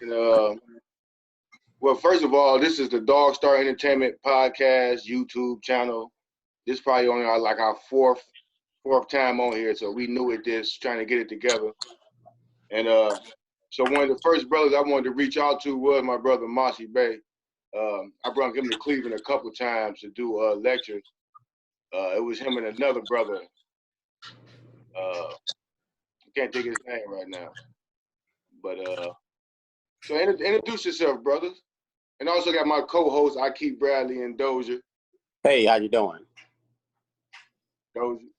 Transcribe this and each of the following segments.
And, well, first of all, this is the Dog Star Entertainment podcast YouTube channel. This is probably only our fourth time on here, so we new at this, trying to get it together. And so one of the first brothers I wanted to reach out to was my brother Mossy Bay. I brought him to Cleveland a couple times to do lectures. It was him and another brother. I can't think of his name right now. But so introduce yourself, brothers. And also got my co-hosts, Akeem Bradley and Dozier. Hey, how you doing? Dozier.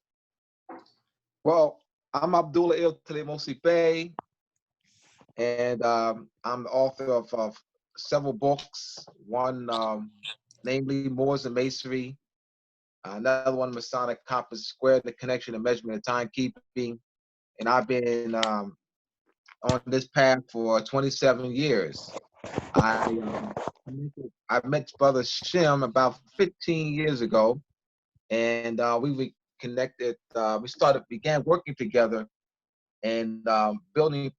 Well, I'm Abdullah Mossy Bay, and I'm the author of several books. One, namely Moors and Masonry. Another one, Masonic Compass Square, the connection and measurement of timekeeping. And I've been on this path for 27 years. I met Brother Shim about 15 years ago, and we connected. Began working together and building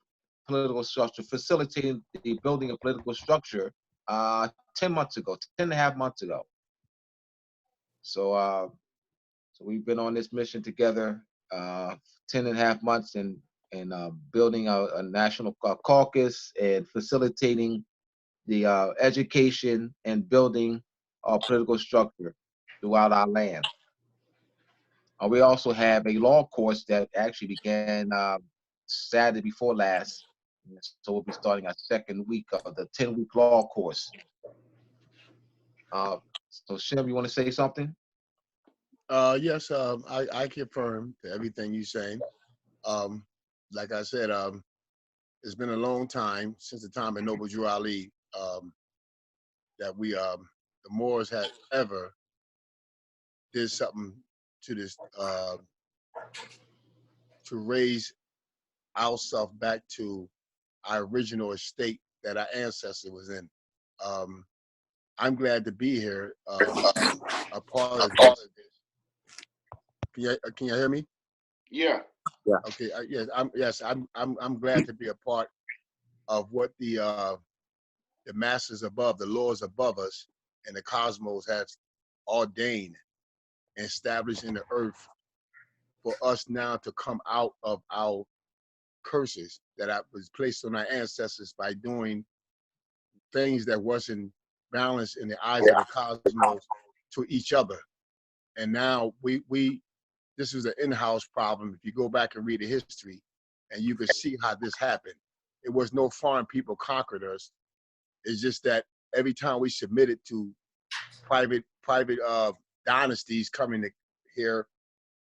political structure, facilitating the building of political structure 10 and a half months ago. So we've been on this mission together 10 and a half months and building a national caucus and facilitating the education and building our political structure throughout our land. We also have a law course that actually began Saturday before last. So we'll be starting our second week of the 10-week law course. So Shim, you want to say something? Yes, I confirm to everything you're saying. Like I said, it's been a long time since the time of Noble Drew Ali that the Moors had ever did something to this to raise ourselves back to our original estate that our ancestor was in. I'm glad to be here, a part of this. Can you hear me? Yeah. Okay. I'm glad to be a part of what the masters above, the lords above us, and the cosmos has ordained and established in the earth for us now to come out of our curses that was placed on our ancestors by doing things that wasn't balanced in the eyes of the cosmos to each other. And now this was an in-house problem. If you go back and read the history, and you can see how this happened. It was no foreign people conquered us. It's just that every time we submitted to private dynasties coming here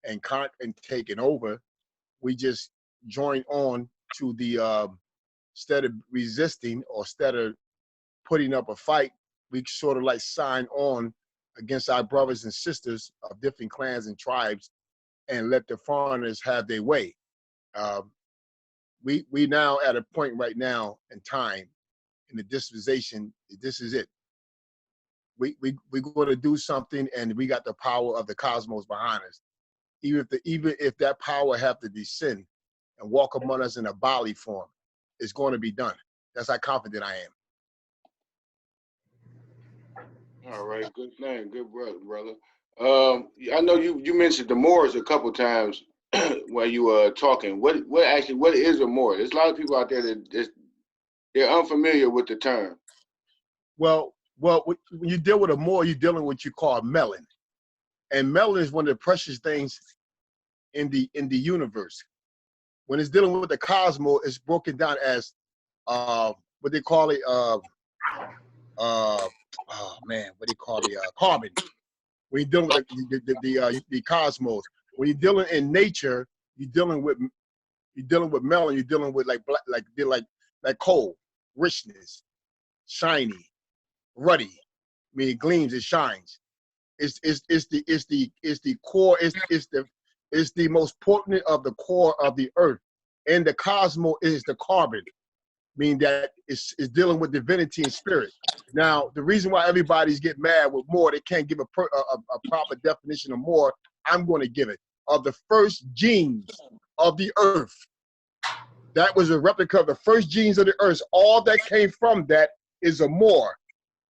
and taking over, we just joined on to the instead of resisting or instead of putting up a fight, we sort of like signed on against our brothers and sisters of different clans and tribes and let the foreigners have their way. We now at a point right now in time in the dispensation, this is it. We're going to do something, and we got the power of the cosmos behind us. Even if that power have to descend and walk among us in a bodily form, it's going to be done. That's how confident I am. All right, good thing, good brother. I know you mentioned the Moors a couple times while you were talking. What is a Moor? There's a lot of people out there that they're unfamiliar with the term. Well, when you deal with a Moor, you're dealing with what you call melon, and melon is one of the precious things in the universe. When it's dealing with the cosmos, it's broken down as what they call it. Carbon. When you're dealing with the cosmos, when you're dealing in nature, you're dealing with melon. You're dealing with like coal, richness, shiny, ruddy. I mean, it gleams, it shines. It's the core. It's the most potent of the core of the earth, and the cosmos is the carbon, meaning that it's dealing with divinity and spirit. Now, the reason why everybody's getting mad with Moor, they can't give a proper definition of Moor. I'm going to give it. Of the first genes of the earth, that was a replica of the first genes of the earth. All that came from that is a Moor,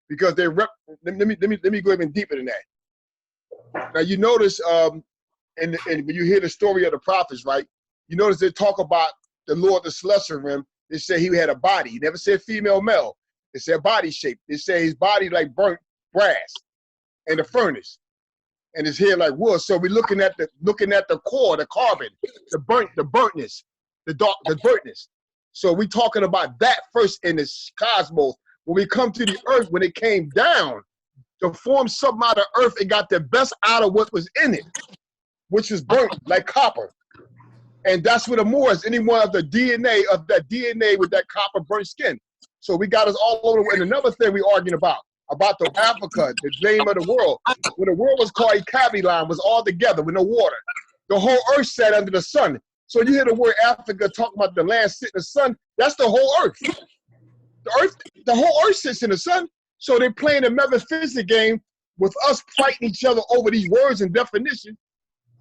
because they let me go even deeper than that. Now you notice, and when you hear the story of the prophets, right? You notice they talk about the Lord, the Celestial Realm. They say he had a body. He never said female, male. They said body shape. They say his body like burnt brass in the furnace, and his hair like wood. So we're looking at the core, the carbon, the burntness, the burntness. So we talking about that first in the cosmos. When we come to the earth, when it came down to form something out of earth, it got the best out of what was in it, which was burnt like copper. And that's what the Moors, any one of the DNA of that DNA with that copper burnt skin. So we got us all over. And another thing we arguing about the Africa, the name of the world. When the world was called Ikabilan, was all together with no water. The whole earth sat under the sun. So you hear the word Africa talking about the land sitting in the sun, that's the whole earth. The whole earth sits in the sun. So they're playing a metaphysics game with us fighting each other over these words and definitions,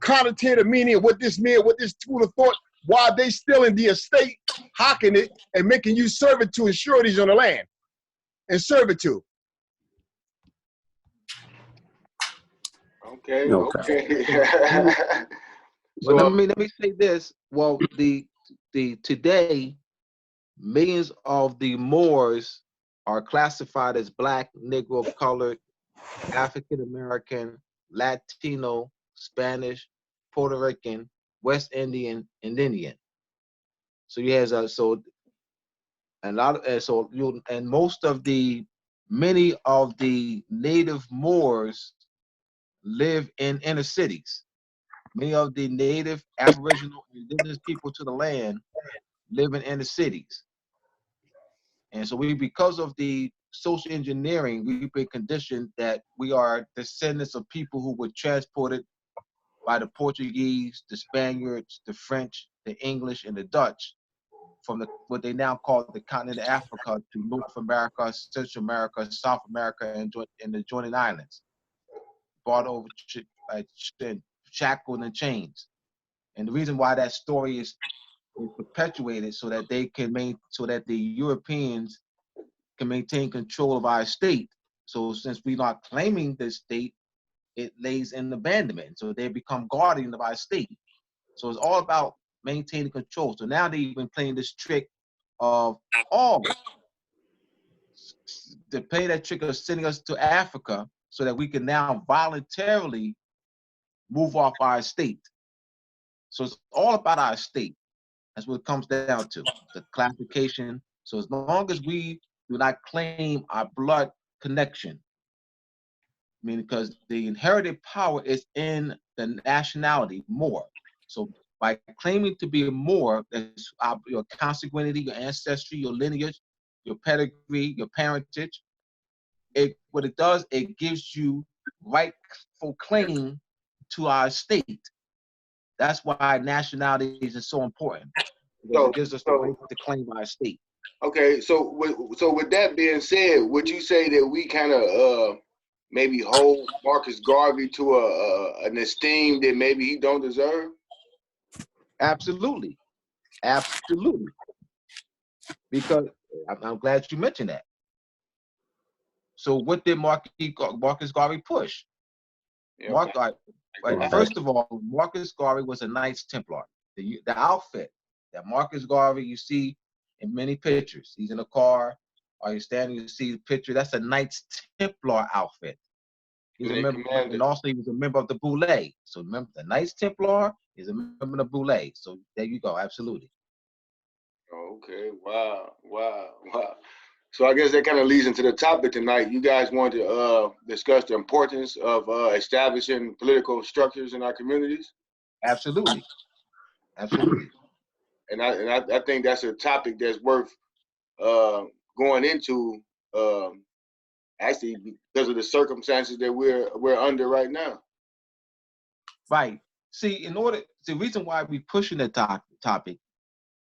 connotative meaning of what this means, what this school of thought, while they still in the estate, hawking it and making you servitude and sureties on the land and servitude. Okay. So let me say this. Well, the today, millions of the Moors are classified as Black, Negro, colored, African American, Latino, Spanish, Puerto Rican, West Indian, and Indian. So you have many of the native Moors live in inner cities. Many of the native Aboriginal indigenous people to the land live in inner cities. And so because of the social engineering, we've been conditioned that we are descendants of people who were transported by the Portuguese, the Spaniards, the French, the English, and the Dutch from what they now call the continent of Africa to North America, Central America, South America, and the adjoining islands, brought over shackled and chains. And the reason why that story is perpetuated so that the Europeans can maintain control of our state. So since we're not claiming this state, it lays in abandonment. So they become guardian of our state. So it's all about maintaining control. So now they've been playing this trick of to play that trick of sending us to Africa so that we can now voluntarily move off our state. So it's all about our state. That's what it comes down to, the classification. So as long as we do not claim our blood connection, I mean, because the inherited power is in the nationality Moor. So by claiming to be a Moor, that's your consanguinity, your ancestry, your lineage, your pedigree, your parentage, what it does, it gives you rightful claim to our state. That's why nationalities is so important. Because it gives us the right to claim our state. Okay, so with that being said, would you say that we kind of maybe hold Marcus Garvey to an esteem that maybe he don't deserve? Absolutely, absolutely. Because I'm glad you mentioned that. So what did Marcus Garvey push? Yeah, first of all, Marcus Garvey was a Knights Templar. The outfit that Marcus Garvey you see in many pictures. He's in a car, or he's standing, you see the picture. That's a Knights Templar outfit. He's a member, and also he was a member of the Boule. So remember, the Knights Templar is a member of the Boule. So there you go, absolutely. Okay, wow. So I guess that kind of leads into the topic tonight. You guys want to discuss the importance of establishing political structures in our communities? Absolutely, absolutely. And I think that's a topic that's worth going into, actually, because of the circumstances that we're under right now. Right. See, the reason why we're pushing that topic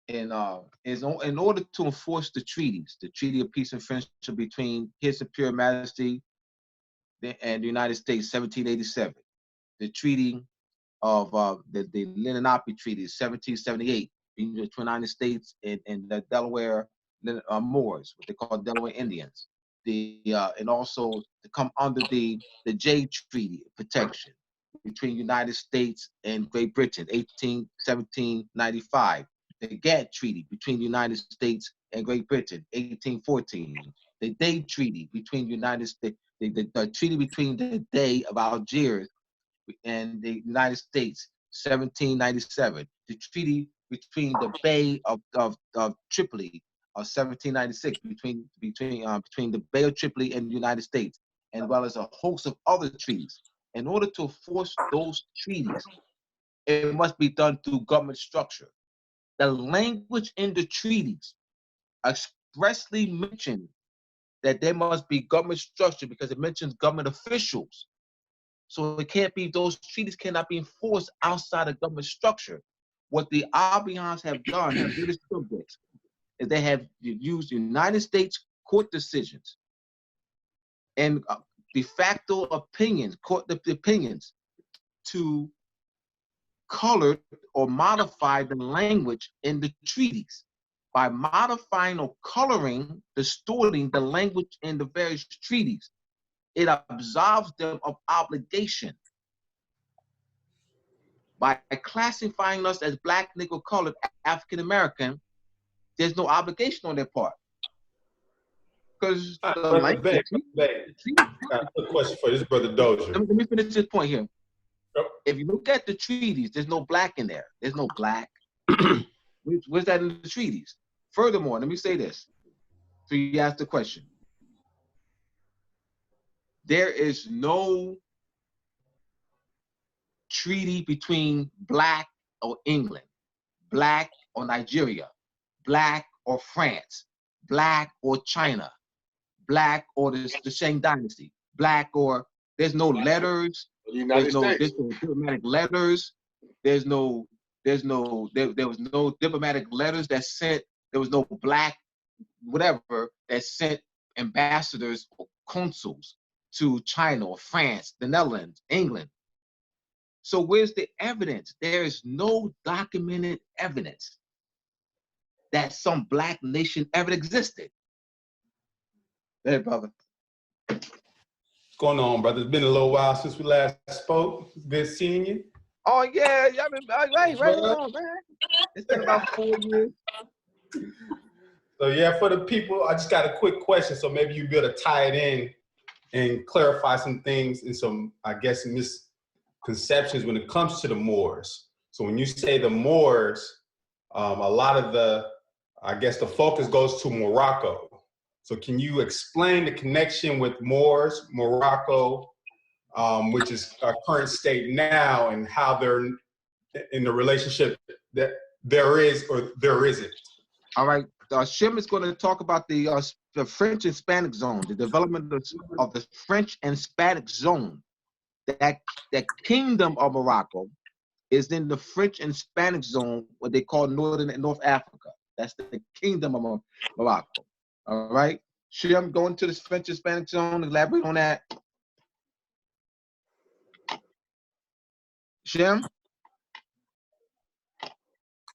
is in order to enforce the treaties, the Treaty of Peace and Friendship between His Imperial Majesty and the United States, 1787, the Treaty of the Lenape Treaty, 1778, between the United States and the Delaware Moors, what they call Delaware Indians. And also to come under the Jay Treaty protection between United States and Great Britain, 1795. The GATT Treaty between the United States and Great Britain, 1814. The Day Treaty between the United States, the treaty between the Dey of Algiers and the United States, 1797. The treaty between the Bay of Tripoli, 1796, between the Bay of Tripoli and the United States, as well as a host of other treaties. In order to enforce those treaties, it must be done through government structure. The language in the treaties expressly mention that there must be government structure because it mentions government officials. So it can't be, those treaties cannot be enforced outside of government structure. What the Albions have done, the British subjects, is they have used United States court decisions and de facto opinions, court opinions, to color or modify the language in the treaties. By modifying or coloring, distorting the language in the various treaties, it absolves them of obligation. By classifying us as Black, Negro, colored, African American, there's no obligation on their part. Because the language. A question for this brother Dozier. Let me finish this point here. Yep. If you look at the treaties, there's no Black in there. There's no Black. Where's that in the treaties? Furthermore, let me say this. So you asked the question. There is no treaty between Black or England, Black or Nigeria, Black or France, Black or China, Black or the Shang Dynasty, Black or, there's no letters, there's no diplomatic letters, there was no diplomatic letters that sent, there was no Black whatever that sent ambassadors or consuls to China or France, the Netherlands, England. So where's the evidence? There is no documented evidence that some Black nation ever existed. Hey, brother. What's going on, brother? It's been a little while since we last spoke. Good seeing you. Oh, yeah. I mean, right on, man. It's been about 4 years. So, yeah, for the people, I just got a quick question. So maybe you'll be able to tie it in and clarify some things and some, I guess, misconceptions when it comes to the Moors. So when you say the Moors, a lot of the, I guess the focus goes to Morocco. So can you explain the connection with Moors, Morocco, which is our current state now, and how they're in the relationship that there is or there isn't? All right. Shim is going to talk about the French and Hispanic zone, the development of the French and Hispanic zone. That kingdom of Morocco is in the French and Hispanic zone, what they call Northern and North Africa. That's the kingdom of Morocco. All right. Shim, going to the French and Hispanic zone, elaborate on that. Shim?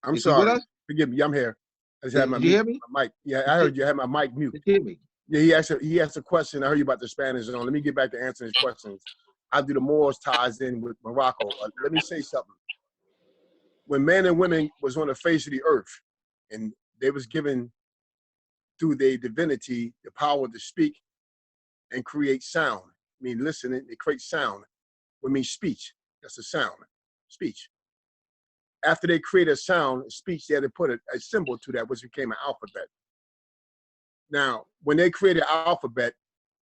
I'm sorry. Forgive me. I'm here. I just had my hear me? mic. Yeah, I heard you had my mic mute. Did you hear me? Yeah, he asked a question. I heard you about the Spanish zone. Let me get back to answering his questions. How do the Moors ties in with Morocco? Let me say something. When men and women was on the face of the earth, and they was given through their divinity the power to speak and create sound. I mean, listen, it creates sound. What means speech? That's a sound. Speech. After they create a sound, speech, they had to put a symbol to that, which became an alphabet. Now, when they created an alphabet,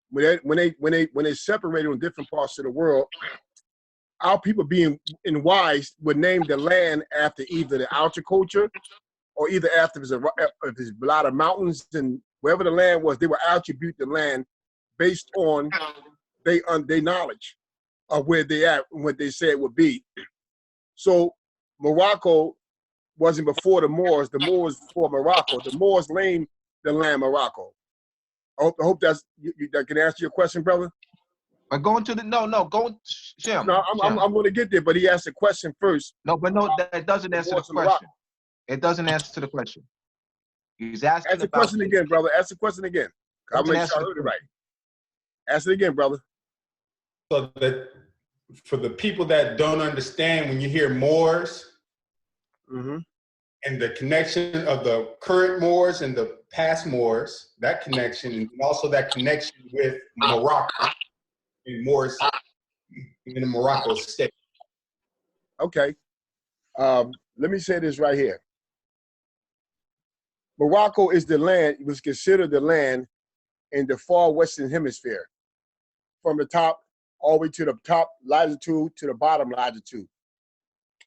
when they separated on different parts of the world, our people being wise would name the land after either the agriculture or either after if there's a lot of mountains, and wherever the land was, they would attribute the land based on their knowledge of where they at and what they said it would be. So Morocco wasn't before the Moors. The Moors before Morocco. The Moors named the land Morocco. I hope that can answer your question, brother. But going to the go Shim. No, I'm going to get there, but he asked a question first. No, but no, that doesn't answer the question. It doesn't answer the question. He's asking Ask the about question again, brother. Ask the question again. I'll Doesn't make answer sure I the heard it right. Ask it again, brother. So that for the people that don't understand, when you hear Moors Mm-hmm. and the connection of the current Moors and the past Moors, that connection, and also that connection with Morocco and Moors in the Morocco state. Okay. Let me say this right here. Morocco is the land, it was considered the land in the far western hemisphere, from the top all the way to the top latitude to the bottom latitude,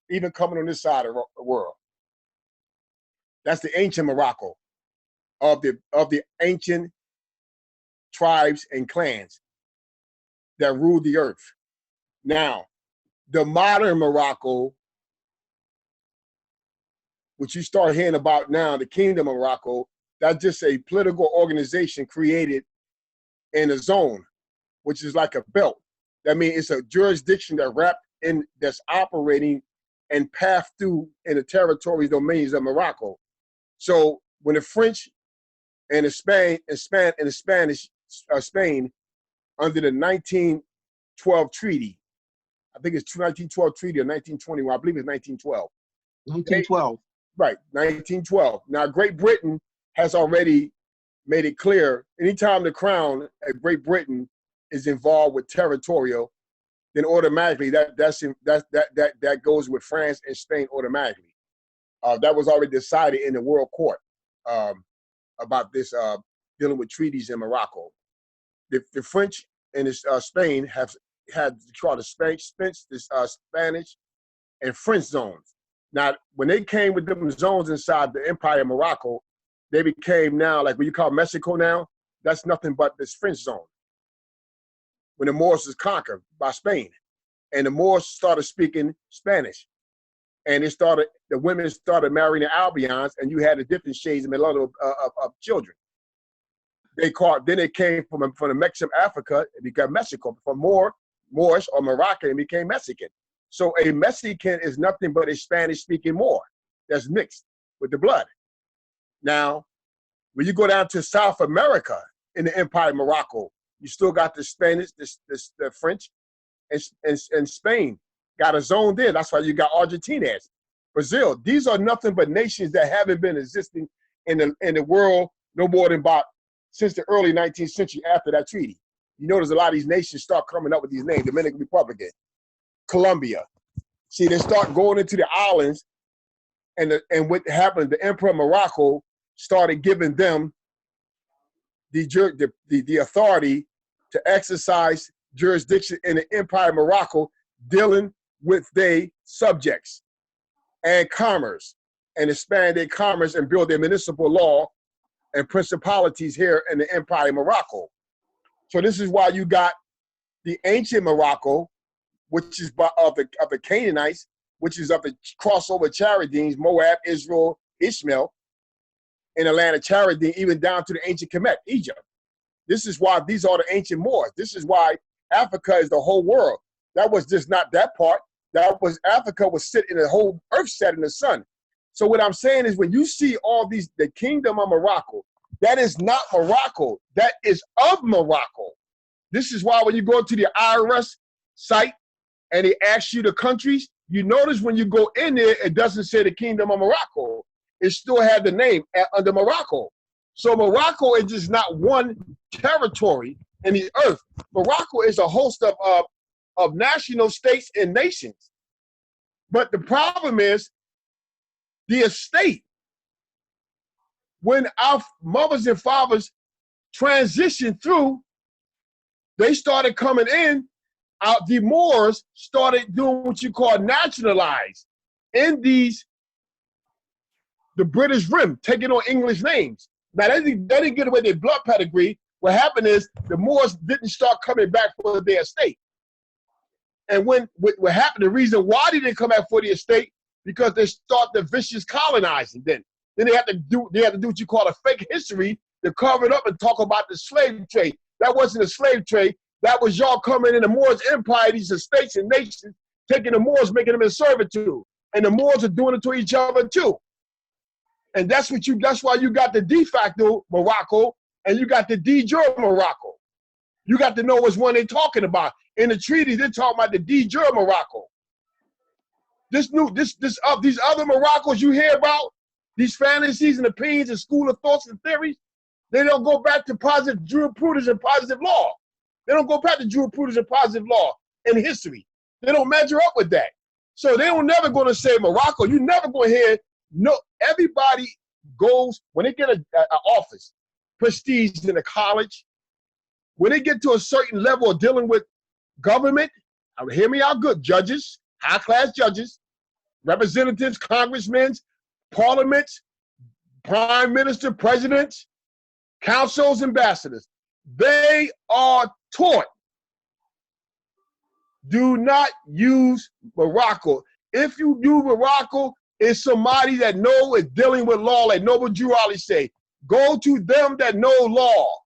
even coming on this side of the world. That's the ancient Morocco of the ancient tribes and clans that ruled the earth. Now, the modern Morocco, which you start hearing about now, the Kingdom of Morocco, that's just a political organization created in a zone, which is like a belt. That means it's a jurisdiction that wrapped in, that's operating and passed through in the territory domains of Morocco. So when the French and the Spain Spain under the 1912 treaty, I think it's 1912 treaty or 1921, I believe it's 1912. 1912. Right, 1912. Now, Great Britain has already made it clear, anytime the crown of Great Britain is involved with territorial, then automatically that goes with France and Spain automatically. That was already decided in the World Court about this dealing with treaties in Morocco. The French and Spain have had called the Spanish and French zones. Now, when they came with them zones inside the Empire of Morocco, they became now, like what you call Mexico now, that's nothing but this French zone. When the Moors was conquered by Spain, and the Moors started speaking Spanish, and the women started marrying the Albions, and you had the different shades of children. Then it came from the Mexican Africa, it became Mexico. From Moorish or Moroccan, it became Mexican. So a Mexican is nothing but a Spanish-speaking Moor that's mixed with the blood. Now, when you go down to South America in the Empire of Morocco, you still got the Spanish, the French, and Spain got a zone there. That's why you got Argentina, Brazil. These are nothing but nations that haven't been existing in the world no more than about since the early 19th century after that treaty. You notice a lot of these nations start coming up with these names: Dominican Republic, Colombia. See, they start going into the islands, and what happened, the Emperor of Morocco started giving them the authority to exercise jurisdiction in the Empire of Morocco, dealing with their subjects and commerce, and expand their commerce and build their municipal law and principalities here in the Empire of Morocco. So this is why you got the ancient Morocco, which is of the Canaanites, which is of the crossover Chaldeans, Moab, Israel, Ishmael, in the land of Chaldean, even down to the ancient Kemet, Egypt. This is why these are the ancient Moors. This is why Africa is the whole world. That was just not that part. That was Africa was sitting, the whole earth set in the sun. So what I'm saying is, when you see all these, the kingdom of Morocco, that is not Morocco. That is of Morocco. This is why when you go to the IRS site and they ask you the countries, you notice when you go in there, it doesn't say the kingdom of Morocco. It still had the name under Morocco. So Morocco is just not one territory in the earth. Morocco is a host of national states and nations. But the problem is the estate. When our mothers and fathers transitioned through, they started coming in. The Moors started doing what you call nationalized in the British Rim, taking on English names. Now, they didn't get away their blood pedigree. What happened is the Moors didn't start coming back for their estate. And what happened, the reason why they didn't come back for the estate, because they start the vicious colonizing then. Then they had to do what you call a fake history to cover it up and talk about the slave trade. That wasn't a slave trade. That was y'all coming in the Moors empire, these estates and nations, taking the Moors, making them in servitude. And the Moors are doing it to each other too. And that's why you got the de facto Morocco and you got the de jure Morocco. You got to know which one they're talking about. In the treaty, they're talking about the de jure Morocco. These other Moroccos you hear about, these fantasies and opinions and school of thoughts and theories, they don't go back to positive jurisprudence and positive law. They don't go back to jurisprudence and positive law in history. They don't measure up with that. So they don't never going to say Morocco. You never going to hear, no, everybody goes, when they get an office, prestige in a college, when they get to a certain level of dealing with government, hear me out good, judges, high-class judges, representatives, congressmen, parliaments, prime minister, presidents, councils, ambassadors, they are taught, do not use Morocco. If you use Morocco, it's somebody that is dealing with law, like Noble Drew always say, go to them that know law.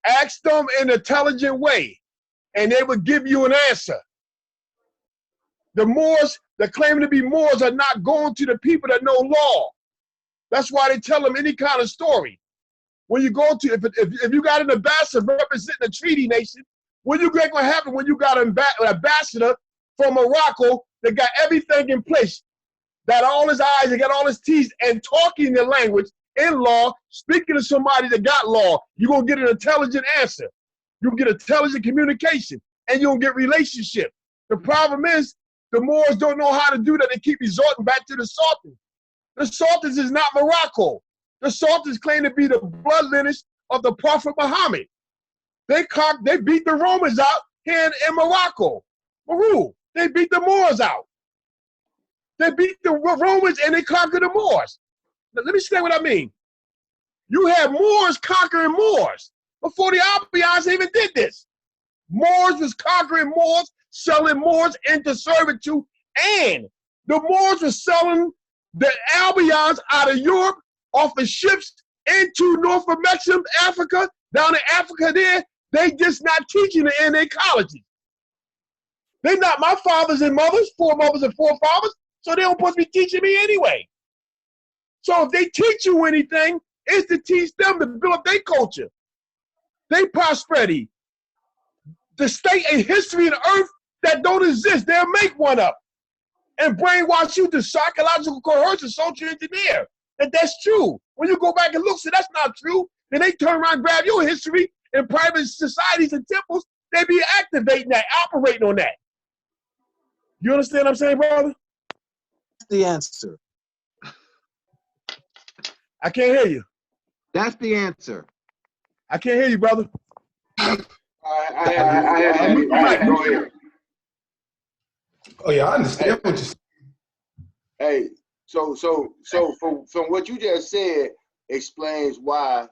Ask them in an intelligent way, and they will give you an answer. The Moors that claim to be Moors are not going to the people that know law. That's why they tell them any kind of story. When you go to, if you got an ambassador representing a treaty nation, what you think will happen when you got an ambassador from Morocco that got everything in place, got all his I's and got all his T's, and talking the language in law, speaking to somebody that got law, you're going to get an intelligent answer. You'll get intelligent communication, and you'll get relationship. The problem is, the Moors don't know how to do that. They keep resorting back to the Sultans. The Sultans is not Morocco. The Sultans claim to be the blood lineage of the Prophet Muhammad. They beat the Romans out here in Morocco. Peru. They beat the Moors out. They beat the Romans and they conquered the Moors. Now, let me explain what I mean. You had Moors conquering Moors before the Albans even did this. Moors was conquering Moors, selling Moors into servitude, and the Moors were selling the Albans out of Europe off of ships into North Mexico, Africa, down in Africa there. They just not teaching it in their colleges. They're not my fathers and mothers, foremothers and forefathers, so they don't supposed to be teaching me anyway. So if they teach you anything, it's to teach them to build up their culture, their prosperity, the state and history of the earth that don't exist. They'll make one up and brainwash you to psychological coercion, social engineer. And that's true. When you go back and look, see, that's not true. Then they turn around and grab your history in private societies and temples. They be activating that, operating on that. You understand what I'm saying, brother? That's the answer. I can't hear you. That's the answer. I can't hear you, brother. I had you. Go ahead. Oh yeah, I understand what you're saying. Hey, so from what you just said explains why.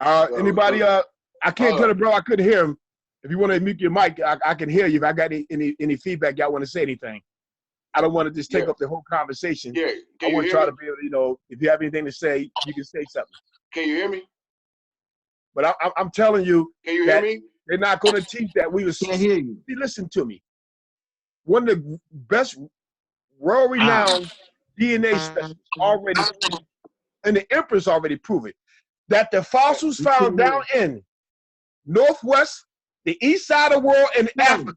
Anybody? I can't tell the bro. I couldn't hear him. If you want to mute your mic, I can hear you. If I got any feedback, y'all want to say anything. I don't want to just take up the whole conversation. Yeah. I want to try to be able, if you have anything to say, you can say something. Can you hear me? But I'm telling you, can you hear me? They're not going to teach that. Can't hear you. Listen to me. One of the best world-renowned DNA specialists already, and the Empress already proved it, that the fossils found down in Northwest, the east side of the world, and Africa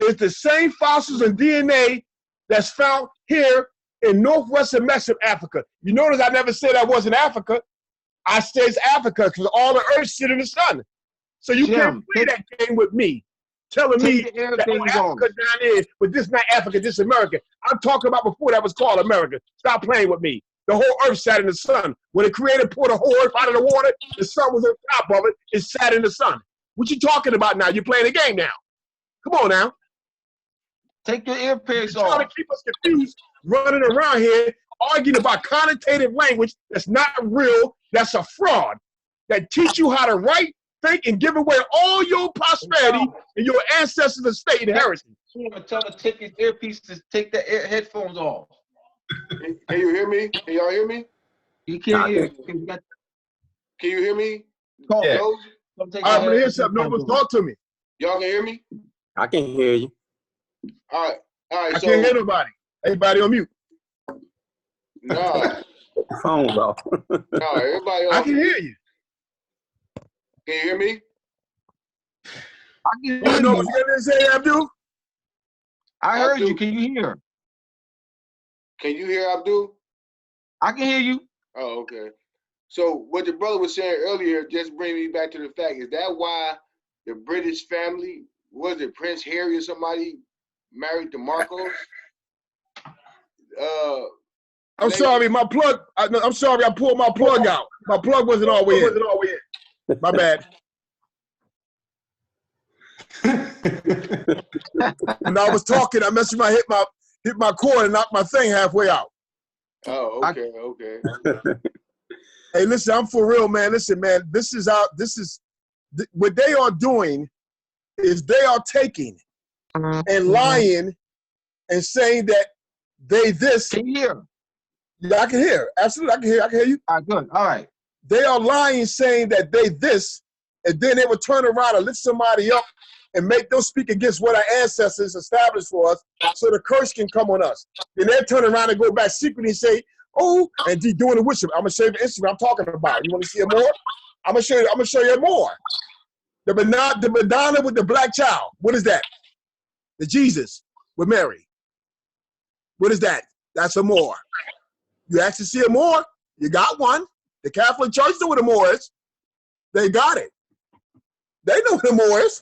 is the same fossils and DNA that's found here in Northwestern Mexico, Africa. You notice I never said I wasn't Africa. I said it's Africa because all the earth sit in the sun. So you can't play that game with me, telling me that Africa down there, but this not Africa, this America. I'm talking about before that was called America. Stop playing with me. The whole earth sat in the sun. When the creator poured the whole earth out of the water, the sun was on top of it. It sat in the sun. What you talking about now? You're playing a game now. Come on now. Take your earpiece You're off. trying to keep us confused, running around here, arguing about connotative language that's not real, that's a fraud, that teach you how to write, think, and give away all your prosperity and your ancestors' estate inheritance. Tell her take his earpieces, take the headphones off. Can you hear me? Can y'all hear me? You can't hear. Can you hear me? Talk. Yeah. I'm gonna hear something. Nobles, talk to me. Y'all can hear me? I can hear you. All right. I can't hear nobody. Everybody on mute. Nah. Phone's off. No, everybody I off. can hear you. Can you hear me? I can You hear know you. what you're gonna say, Abdul? I heard Abdul. you. Can you hear? Can you hear Abdul? I can hear you. Oh, okay. So what the brother was saying earlier just bring me back to the fact, is that why the British family, was it Prince Harry or somebody, married the Marcos? I'm sorry, my plug. I'm sorry, I pulled my plug out. My plug wasn't all the way in. My bad. When I was talking, I messed with hit my cord and knocked my thing halfway out. Oh, okay, okay. Hey, listen, I'm for real, man. Listen, man, what they are doing is they are taking and lying and saying that they this. Can you hear? Yeah, I can hear. Absolutely, I can hear you. All right, good. All right. They are lying, saying that they this, and then they would turn around and lift somebody up and make them speak against what our ancestors established for us, so the curse can come on us. Then they turn around and go back secretly and say, "Oh," and doing the worship. I'm gonna show you the Instagram I'm talking about. You want to see it more? I'm gonna show you more. The Madonna with the black child. What is that? The Jesus with Mary. What is that? That's a Moor. You ask to see a Moor, you got one. The Catholic Church knew what a Moor is. They got it. They know what a Moor is.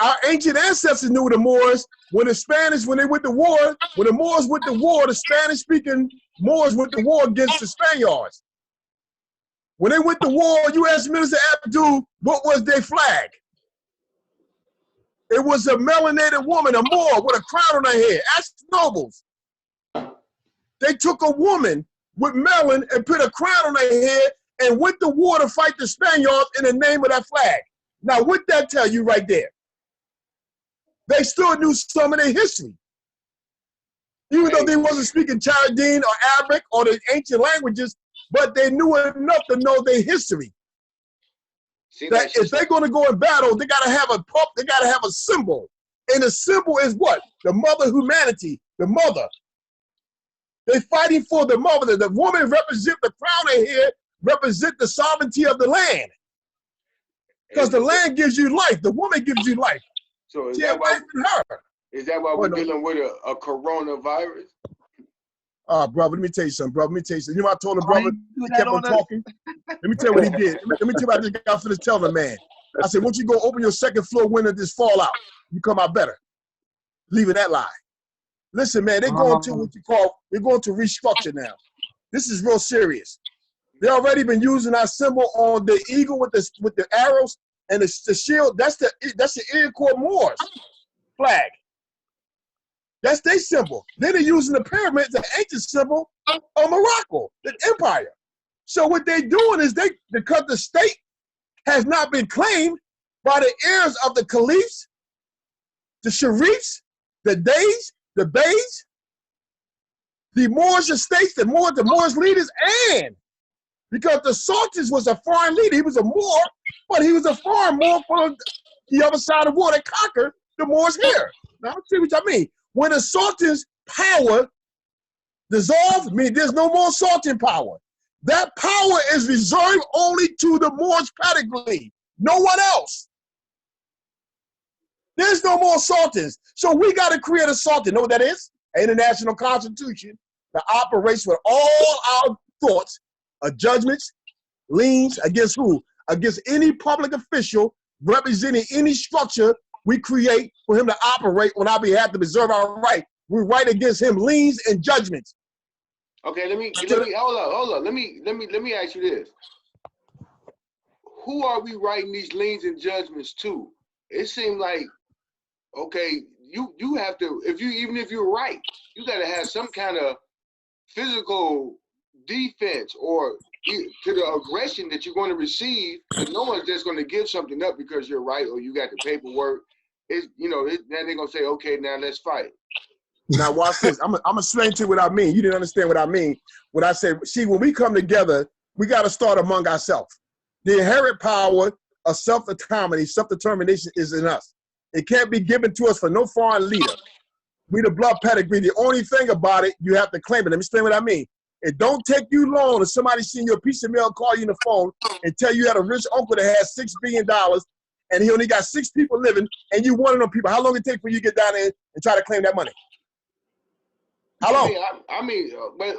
Our ancient ancestors knew what a Moor is. When they went to war, when the Moors went to war, the Spanish-speaking Moors went to war against the Spaniards. When they went to war, you asked Minister Abdul, what was their flag? It was a melanated woman, a Moor, with a crown on her head. Ask nobles. They took a woman with melon and put a crown on her head and went to war to fight the Spaniards in the name of that flag. Now, what that tell you right there? They still knew some of their history. Even though they wasn't speaking Chaldean or Arabic or the ancient languages, but they knew enough to know their history. That if they're going to go in battle, they got to have a pup, they got to have a symbol. And the symbol is what? The mother humanity, the mother. They're fighting for the mother. The woman represents the crown of hair, represent the sovereignty of the land. Because the land gives you life. The woman gives you life. So is that why we're dealing with a coronavirus? Brother, let me tell you something, brother. Let me tell you something. You know what I told the brother? He kept on talking. Let me tell you what he did. Let me tell you what I just got finished telling the man. I said, once you go open your second floor window, this fall out. You come out better. Leaving that lie. Listen, man, they're going to they're going to restructure now. This is real serious. They already been using our symbol on the eagle with the arrows and the shield. That's the Iroquois Moors flag. That's their symbol. Then they're using the pyramids, the ancient symbol of Morocco, the empire. So what they're doing is because the state has not been claimed by the heirs of the caliphs, the sharifs, the days, the beys, the Moorish estates, the Moorish leaders, and because the Sultan was a foreign leader, he was a Moor, but he was a foreign Moor from the other side of the war that conquered the Moors here. Now, let's see what I mean. When the Sultan's power dissolved, means there's no more Sultan power. That power is reserved only to the Moorish pedigree, no one else. There's no more sultans. So we got to create a sultan. Know what that is? An international constitution that operates with all our thoughts, judgments, liens against who? Against any public official representing any structure we create for him to operate on our behalf to preserve our right. We write against him liens and judgments. Okay, let me hold on. Let me ask you this. Who are we writing these liens and judgments to? It seems like, okay, you have to, even if you're right, you gotta have some kind of physical defense or to the aggression that you're going to receive, because no one's just going to give something up because you're right or you got the paperwork. Now they're gonna say, okay, now let's fight. Now watch this. I'm gonna explain to you what I mean. You didn't understand what I mean. When I said, see, when we come together, we got to start among ourselves. The inherent power of self-autonomy, self-determination is in us. It can't be given to us for no foreign leader. We the blood pedigree. The only thing about it, you have to claim it. Let me explain what I mean. It don't take you long if somebody send you a piece of mail, call you on the phone, and tell you had a rich uncle that has $6 billion and he only got 6 people living, and you one of them people. How long it take for you to get down there and try to claim that money? How long? But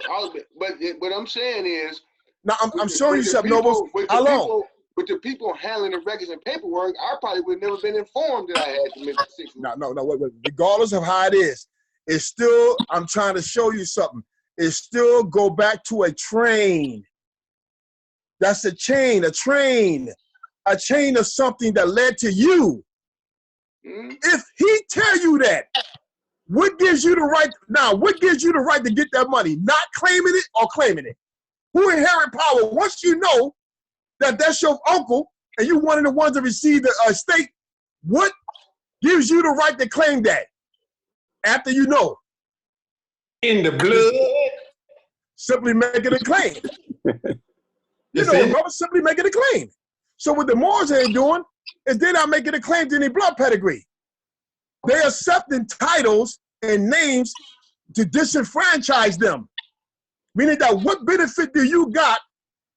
what I'm saying is, now I'm showing you something, Nobles. How long? With the people handling the records and paperwork, I probably would have never been informed that I had to miss 6 months. No. Wait. Regardless of how it is, it's still, I'm trying to show you something. It still go back to a train. That's a chain of something that led to you. Mm-hmm. If he tell you that, what gives you the right, now, what gives you the right to get that money? Not claiming it or claiming it? Who inherit power? Once you know that that's your uncle and you one of the ones to receive the estate, what gives you the right to claim that after you know? In the blood. Simply making a claim. You know, brother, simply making a claim. So what the Moors ain't doing is they're not making a claim to any blood pedigree. They're accepting titles and names to disenfranchise them. Meaning that what benefit do you got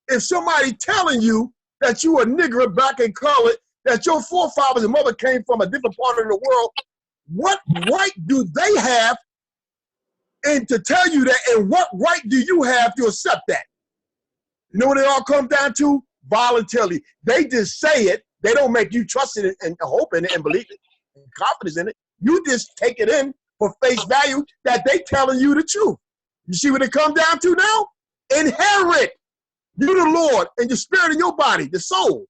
if somebody telling you that you a nigger back in colored, that your forefathers and mother came from a different part of the world? What right do they have and to tell you that, and what right do you have to accept that? You know what it all comes down to? Voluntarily. They just say it. They don't make you trust it and hope in it and believe it and confidence in it. You just take it in for face value that they telling you the truth. You see what it comes down to now? Inherit. You the Lord and your spirit in your body, the soul.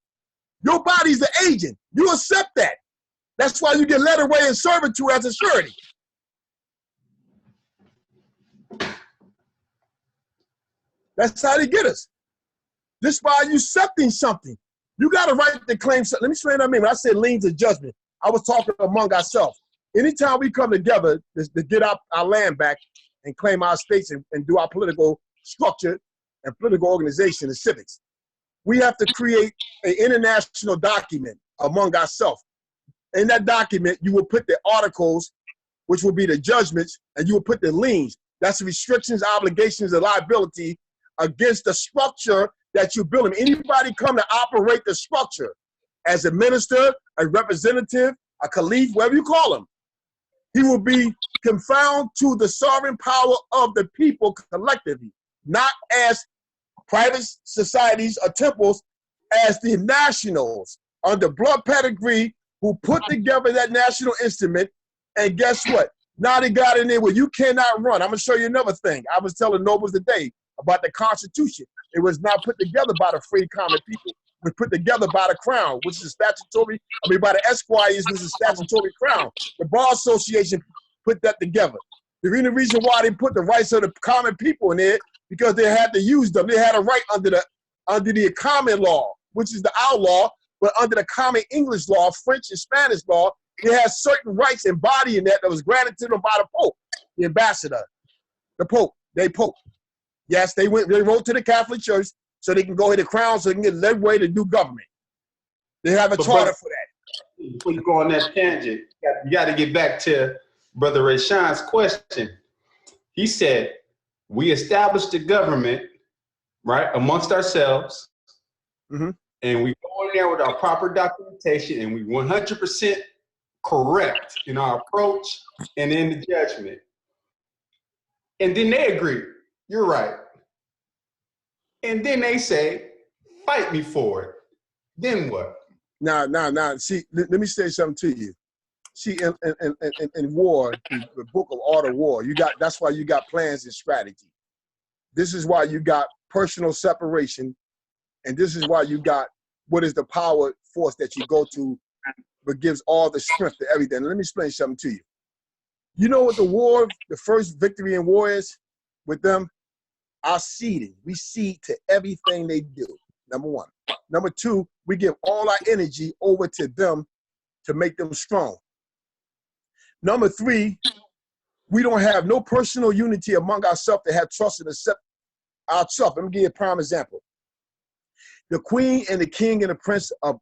Your body's the agent. You accept that. That's why you get led away in servitude as a surety. That's how they get us. This by you accepting something. You got a right to claim something. Let me explain what I mean. When I said liens of judgment, I was talking among ourselves. Anytime we come together to get our land back and claim our states and do our political structure and political organization and civics, we have to create an international document among ourselves. In that document, you will put the articles, which will be the judgments, and you will put the liens. That's the restrictions, obligations, and liability against the structure that you build. Anybody come to operate the structure as a minister, a representative, a caliph, whatever you call him, he will be confounded to the sovereign power of the people collectively, not as private societies or temples, as the nationals under blood pedigree who put together that national instrument. And guess what? Now they got in there where you cannot run. I'm going to show you another thing. I was telling Nobles today about the Constitution. It was not put together by the free common people. It was put together by the Crown, which is statutory. by the Esquires, which is statutory Crown. The Bar Association put that together. The reason why they put the rights of the common people in there, because they had to use them. They had a right under the common law, which is the our law, but under the common English law, French and Spanish law, they had certain rights embodied in that was granted to them by the Pope, the ambassador, the Pope, Pope. Yes, they wrote to the Catholic Church so they can go ahead and crown so they can get their way to do government. They have a charter for that. Before you go on that tangent, you got to get back to Brother Rashawn's question. He said, we established the government, right, amongst ourselves, and we go in there with our proper documentation, and we 100% correct in our approach and in the judgment. And then they agree, you're right. And then they say, fight me for it. Then what? Now, see, let me say something to you. See, in war, the book of Art of War, that's why you got plans and strategy. This is why you got personal separation, and this is why you got what is the power force that you go to, but gives all the strength to everything. Let me explain something to you. You know what the first victory in war is with them? Our seeding. We seed to everything they do, number one. Number two, we give all our energy over to them to make them strong. Number three, we don't have no personal unity among ourselves to have trust and accept ourselves. Let me give you a prime example. The Queen and the King and the Prince of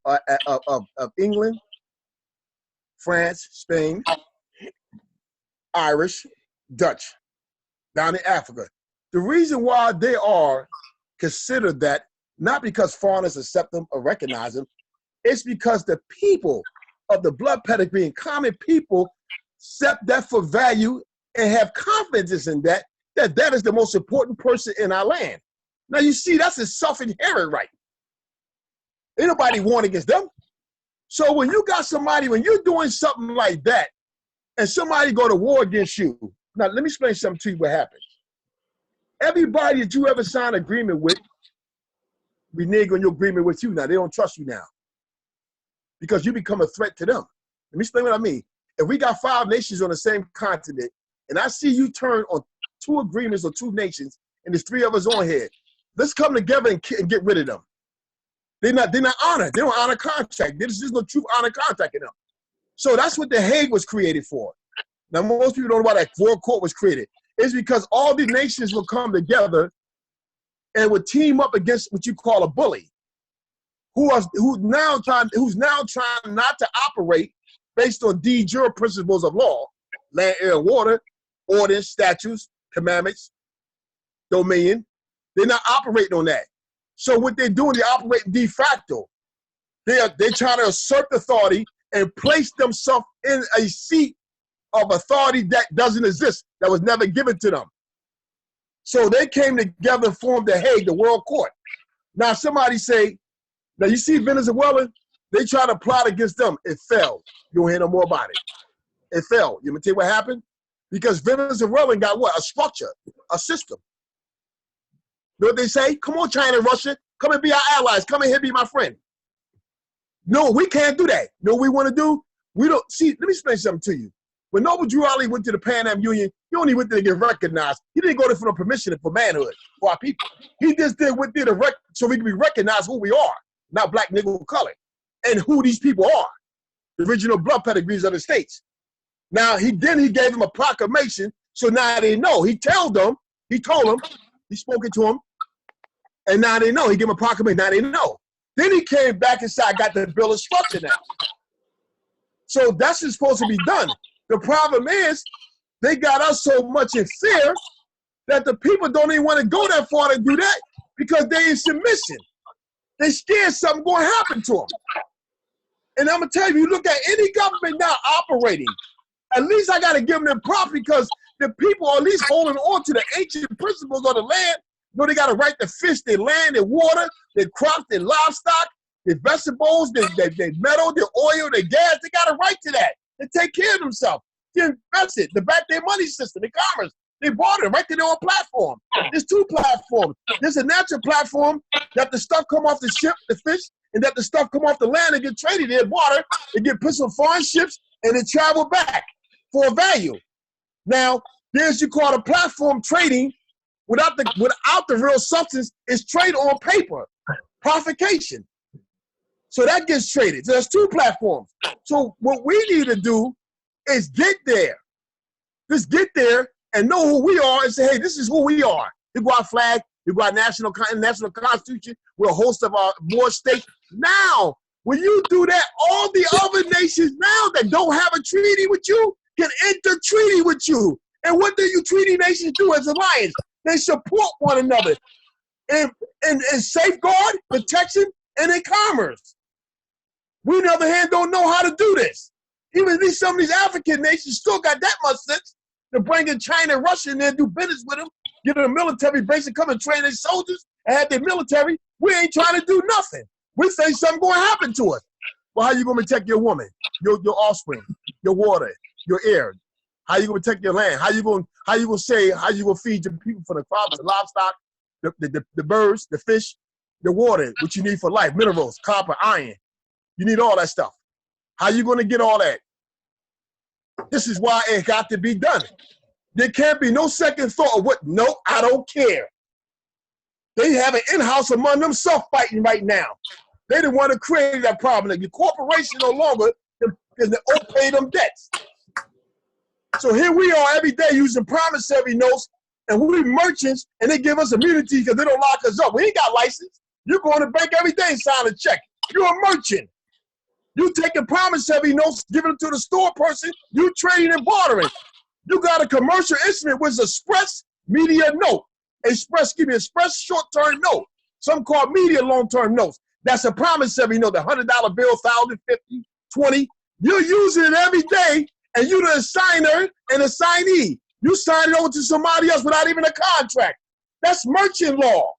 England, France, Spain, Irish, Dutch, down in Africa. The reason why they are considered that, not because foreigners accept them or recognize them, it's because the people of the blood pedigree and common people accept that for value and have confidence in that is the most important person in our land. Now you see, that's a self-inherent right. Ain't nobody warned against them. So when you got somebody, when you're doing something like that, and somebody go to war against you, now let me explain something to you what happens. Everybody that you ever signed an agreement with, renege on your agreement with you now. They don't trust you now because you become a threat to them. Let me explain what I mean. If we got 5 nations on the same continent, and I see you turn on 2 agreements or 2 nations, and there's 3 of us on here, let's come together and get rid of them. They're not honored. They don't honor contract. There's no true honor contract in them. So that's what the Hague was created for. Now, most people don't know why that World Court was created. It's because all the nations will come together and would team up against what you call a bully, who's now trying not to operate based on de jure principles of law, land, air, and water, ordinance, statutes, commandments, dominion. They're not operating on that. So what they're doing, they're operating de facto. They're trying to assert authority and place themselves in a seat of authority that doesn't exist, that was never given to them. So they came together and formed the Hague, the World Court. Now somebody say, now you see Venezuela, they try to plot against them. It failed. You don't hear no more about it. It failed. You want me to tell you what happened? Because Venezuela got what? A structure, a system. You know what they say? Come on, China and Russia. Come and be our allies. Come in here, be my friend. No, we can't do that. You know what we want to do? We don't, see, let me explain something to you. When Noble Drew Ali went to the Pan Am Union, he only went there to get recognized. He didn't go there for no permission for manhood, for our people. He just went there so we can be recognized who we are, not black, nigga, color, and who these people are, the original blood pedigrees of the states. Now, he gave them a proclamation, so now they know. He told them, he spoke it to them, and now they know. He gave them a proclamation, now they know. Then he came back and said, I got the bill of structure now. So that's what's supposed to be done. The problem is they got us so much in fear that the people don't even want to go that far to do that because they're in submission. They're scared something going to happen to them. And I'm going to tell you, you look at any government now operating, at least I got to give them props because the people are at least holding on to the ancient principles of the land. You know, they got a right to fish their land, their water, their crops, their livestock, their vegetables, their metal, their oil, their gas. They got a right to that. They take care of themselves. They invest it. They back their money system, their commerce. They bought it right to their own platform. There's 2 platforms. There's a natural platform that the stuff come off the ship, the fish, and that the stuff come off the land and get traded in water. It get put on foreign ships and it travel back for a value. Now, there's you call a platform trading without the real substance. Is trade on paper, profitation. So that gets traded. So there's 2 platforms. So what we need to do is get there. Just get there and know who we are and say, hey, this is who we are. We got our flag, we got our national constitution, we're a host of our MOORS state. Now, when you do that, all the other nations now that don't have a treaty with you can enter treaty with you. And what do you treaty nations do as alliance? They support one another in safeguard, protection, and in commerce. We, on the other hand, don't know how to do this. Even some of these African nations still got that much sense to bring in China and Russia in there and do business with them, get them a military base and come and train their soldiers and have their military. We ain't trying to do nothing. We say something going to happen to us. Well, how you going to protect your woman, your offspring, your water, your air? How you going to protect your land? How you going to feed your people for the crops, the livestock, the birds, the fish, the water, what you need for life, minerals, copper, iron. You need all that stuff. How you going to get all that? This is why it got to be done. There can't be no second thought of what, no, I don't care. They have an in-house among themselves fighting right now. They didn't want to create that problem. Like the corporation no longer can pay them debts. So here we are every day using promissory notes, and we merchants, and they give us immunity because they don't lock us up. We ain't got license. You go to the bank every day and sign a check. You're a merchant. You taking promissory notes, giving them to the store person, you trading and bartering. You got a commercial instrument with express media note. Express short-term note. Some called medium long-term notes. That's a promissory note, the $100 bill, 1,000, 50, 20. You're using it every day, and you're the assigner and assignee. You sign it over to somebody else without even a contract. That's merchant law.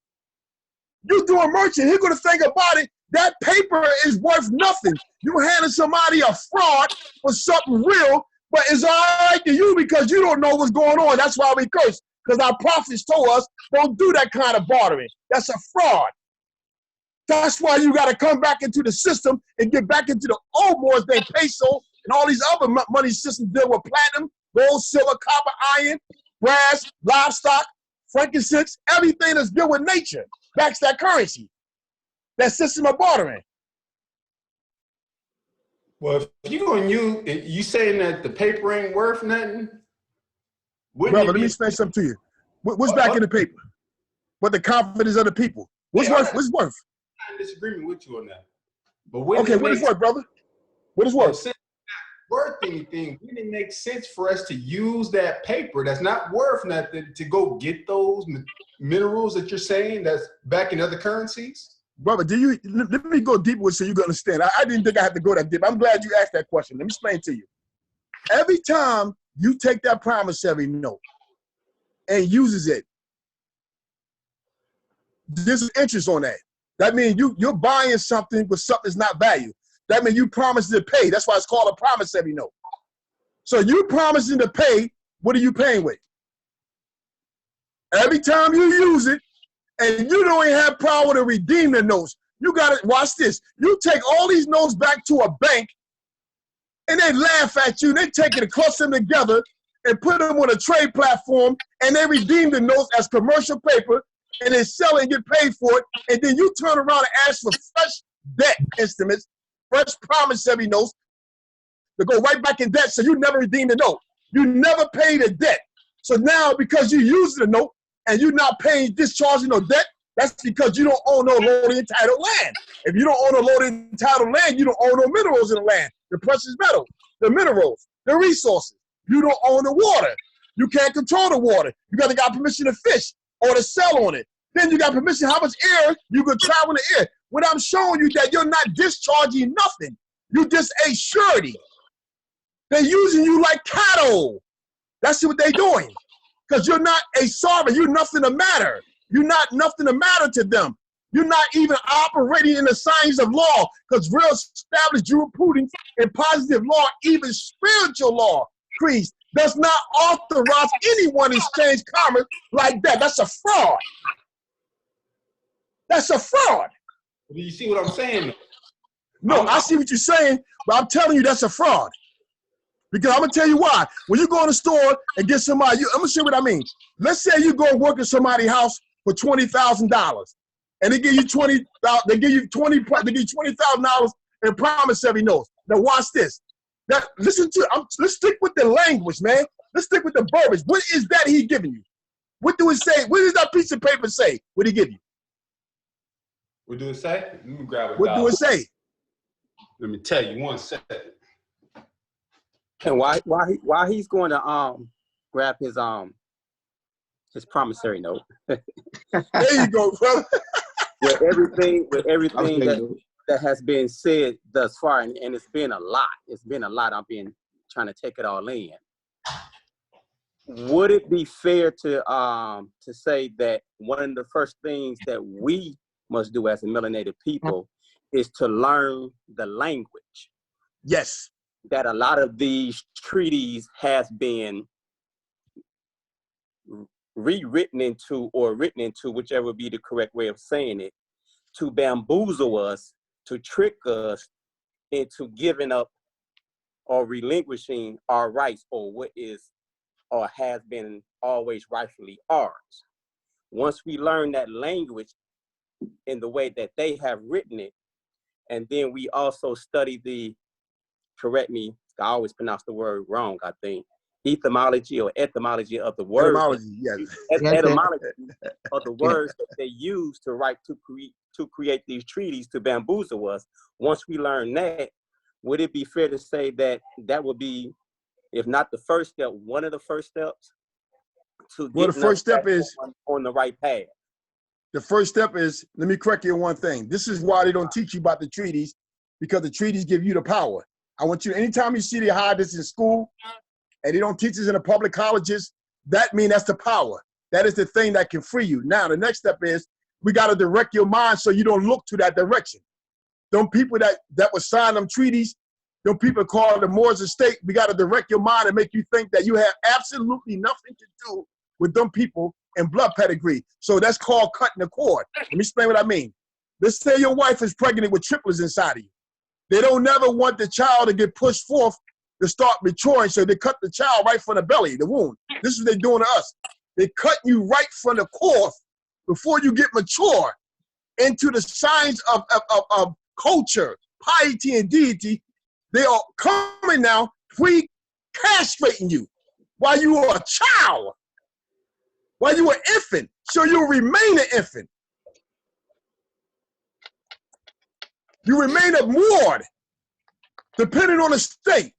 You're doing merchant. He's going to think about it. That paper is worth nothing. You handing somebody a fraud for something real, but it's all right to you because you don't know what's going on. That's why we curse, because our prophets told us don't do that kind of bartering. That's a fraud. That's why you got to come back into the system and get back into the old MOORS, they peso, and all these other money systems deal with platinum, gold, silver, copper, iron, brass, livestock, frankincense, everything that's deal with nature. Backs that currency, that system of bartering. Well, if you're going to use, you saying that the paper ain't worth nothing? Brother, let me explain something to you. What's back in the paper? What the confidence of the people. What's worth? What's worth? I'm in disagreement with you on that. But okay, what is worth, brother? What is worth? Since it's not worth anything, wouldn't it make sense for us to use that paper that's not worth nothing to go get those minerals that you're saying that's back in other currencies? Brother, let me go deeper so you can understand. I didn't think I had to go that deep. I'm glad you asked that question. Let me explain to you. Every time you take that promissory note and uses it, there's interest on that. That means you're buying something with something that's not valued. That means you promise to pay. That's why it's called a promissory note. So you promising to pay, what are you paying with? Every time you use it, and you don't even have power to redeem the notes. You got to watch this. You take all these notes back to a bank, and they laugh at you. They take it and cluster them together and put them on a trade platform, and they redeem the notes as commercial paper, and they sell it and get paid for it. And then you turn around and ask for fresh debt instruments, fresh promissory notes to go right back in debt. So you never redeem the note. You never pay the debt. So now, because you use the note, and you're not paying, discharging no debt, that's because you don't own no loaded entitled land. If you don't own a loaded entitled land, you don't own no minerals in the land, the precious metals, the minerals, the resources. You don't own the water. You can't control the water. You got permission to fish or to sell on it. Then you got permission how much air you can travel in the air. When I'm showing you that you're not discharging nothing, you just a surety. They're using you like cattle. That's what they're doing. Because you're not a sovereign. You're nothing to matter. You're not nothing to matter to them. You're not even operating in the science of law, because real established jurisprudence and positive law, even spiritual law, creeds, does not authorize anyone to exchange commerce like that. That's a fraud. That's a fraud. Do you see what I'm saying? No, I see what you're saying, but I'm telling you that's a fraud. Because I'm going to tell you why. When you go in the store and get somebody, I'm going to show you what I mean. Let's say you go and work at somebody's house for $20,000, and they give you $20,000 in promissory notes. Now watch this. Now listen to. Let's stick with the language, man. Let's stick with the verbiage. What is that he giving you? What do it say? What does that piece of paper say? What did he give you? What do it say? Let me grab it. What do it say? Let me tell you 1 second. And why he's going to grab his promissory note. There you go, brother. with everything that has been said thus far, and it's been a lot. It's been a lot. I've been trying to take it all in. Would it be fair to say that one of the first things that we must do as a melanated people is to learn the language? Yes. That a lot of these treaties has been rewritten into or written into, whichever would be the correct way of saying it, to bamboozle us, to trick us into giving up or relinquishing our rights or what is or has been always rightfully ours. Once we learn that language in the way that they have written it, and then we also study the, correct me, I always pronounce the word wrong, I think, etymology or etymology of the word. Etymology, yes. Etymology of the words that they use to write, to create these treaties to bamboozle us. Once we learn that, would it be fair to say that that would be, if not the first step, one of the first steps to Well, the get first step is on the right path. the first step is, let me correct you on one thing. This is why they don't teach you about the treaties, because the treaties give you the power. I want you, anytime you see they hide this in school and they don't teach this in the public colleges, that means that's the power. That is the thing that can free you. Now, the next step is we got to direct your mind so you don't look to that direction. Them people that would sign them treaties, them people called the MOORS estate, we got to direct your mind and make you think that you have absolutely nothing to do with them people and blood pedigree. So that's called cutting the cord. Let me explain what I mean. Let's say your wife is pregnant with triplets inside of you. They don't never want the child to get pushed forth to start maturing, so they cut the child right from the belly, the womb. This is what they're doing to us. They cut you right from the core before you get mature into the signs of culture, piety, and deity. They are coming now, pre-castrating you while you are a child, while you are an infant, so you'll remain an infant. You remain a ward, depending on the state.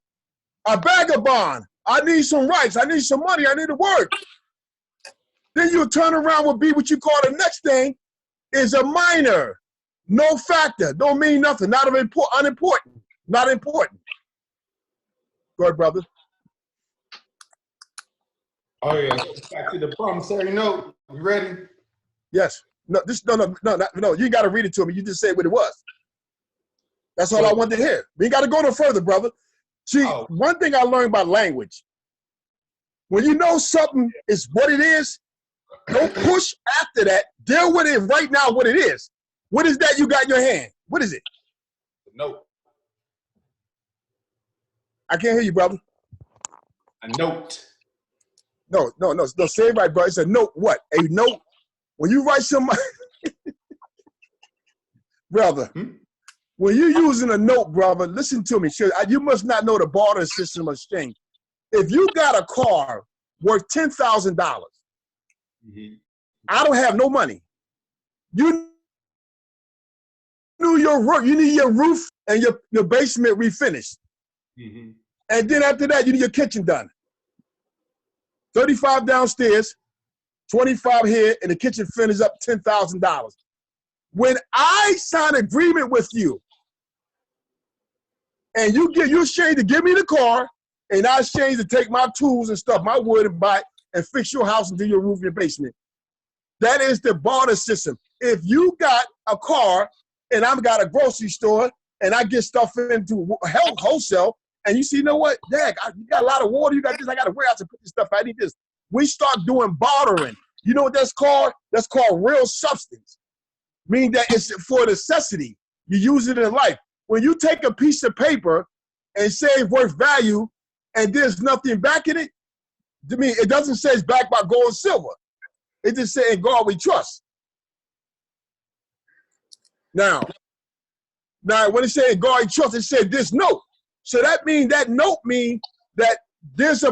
A vagabond. I need some rights. I need some money. I need to work. Then you'll turn around and be what you call the next thing is a minor. No factor. Don't mean nothing. Not unimportant. Not important. Go ahead, brother. Oh yeah. Back to the promissory note. You ready? Yes. No. You got to read it to me. You just said what it was. That's all I wanted to hear. We ain't got to go no further, brother. See, one thing I learned about language, when you know something is what it is, don't push after that. Deal with it right now what it is. What is that you got in your hand? What is it? Note. I can't hear you, brother. A note. No. Say it right, brother. It's a note. What? A note. When you write somebody, brother, when you're using a note, brother, listen to me. You must not know the barter system of exchange. If you got a car worth $10,000, I don't have no money. You need your roof and your basement refinished. And then after that, you need your kitchen done. 35 downstairs, 25 here, and the kitchen finished up $10,000. When I sign an agreement with you, and you exchange to give me the car, and I exchange to take my tools and stuff, my wood, and buy and fix your house and do your roof and your basement. That is the barter system. If you got a car and I've got a grocery store and I get stuff into wholesale, and you see, you know what, Dad, you got a lot of water, you got this, I got to warehouse to put this stuff, I need this. We start doing bartering. You know what that's called? That's called real substance. Meaning that it's for necessity. You use it in life. When you take a piece of paper and say it's worth value and there's nothing back in it, to me, it doesn't say it's backed by gold and silver. It just says, in God we trust. Now when it says God we trust, it said this note. So that means that note means that there's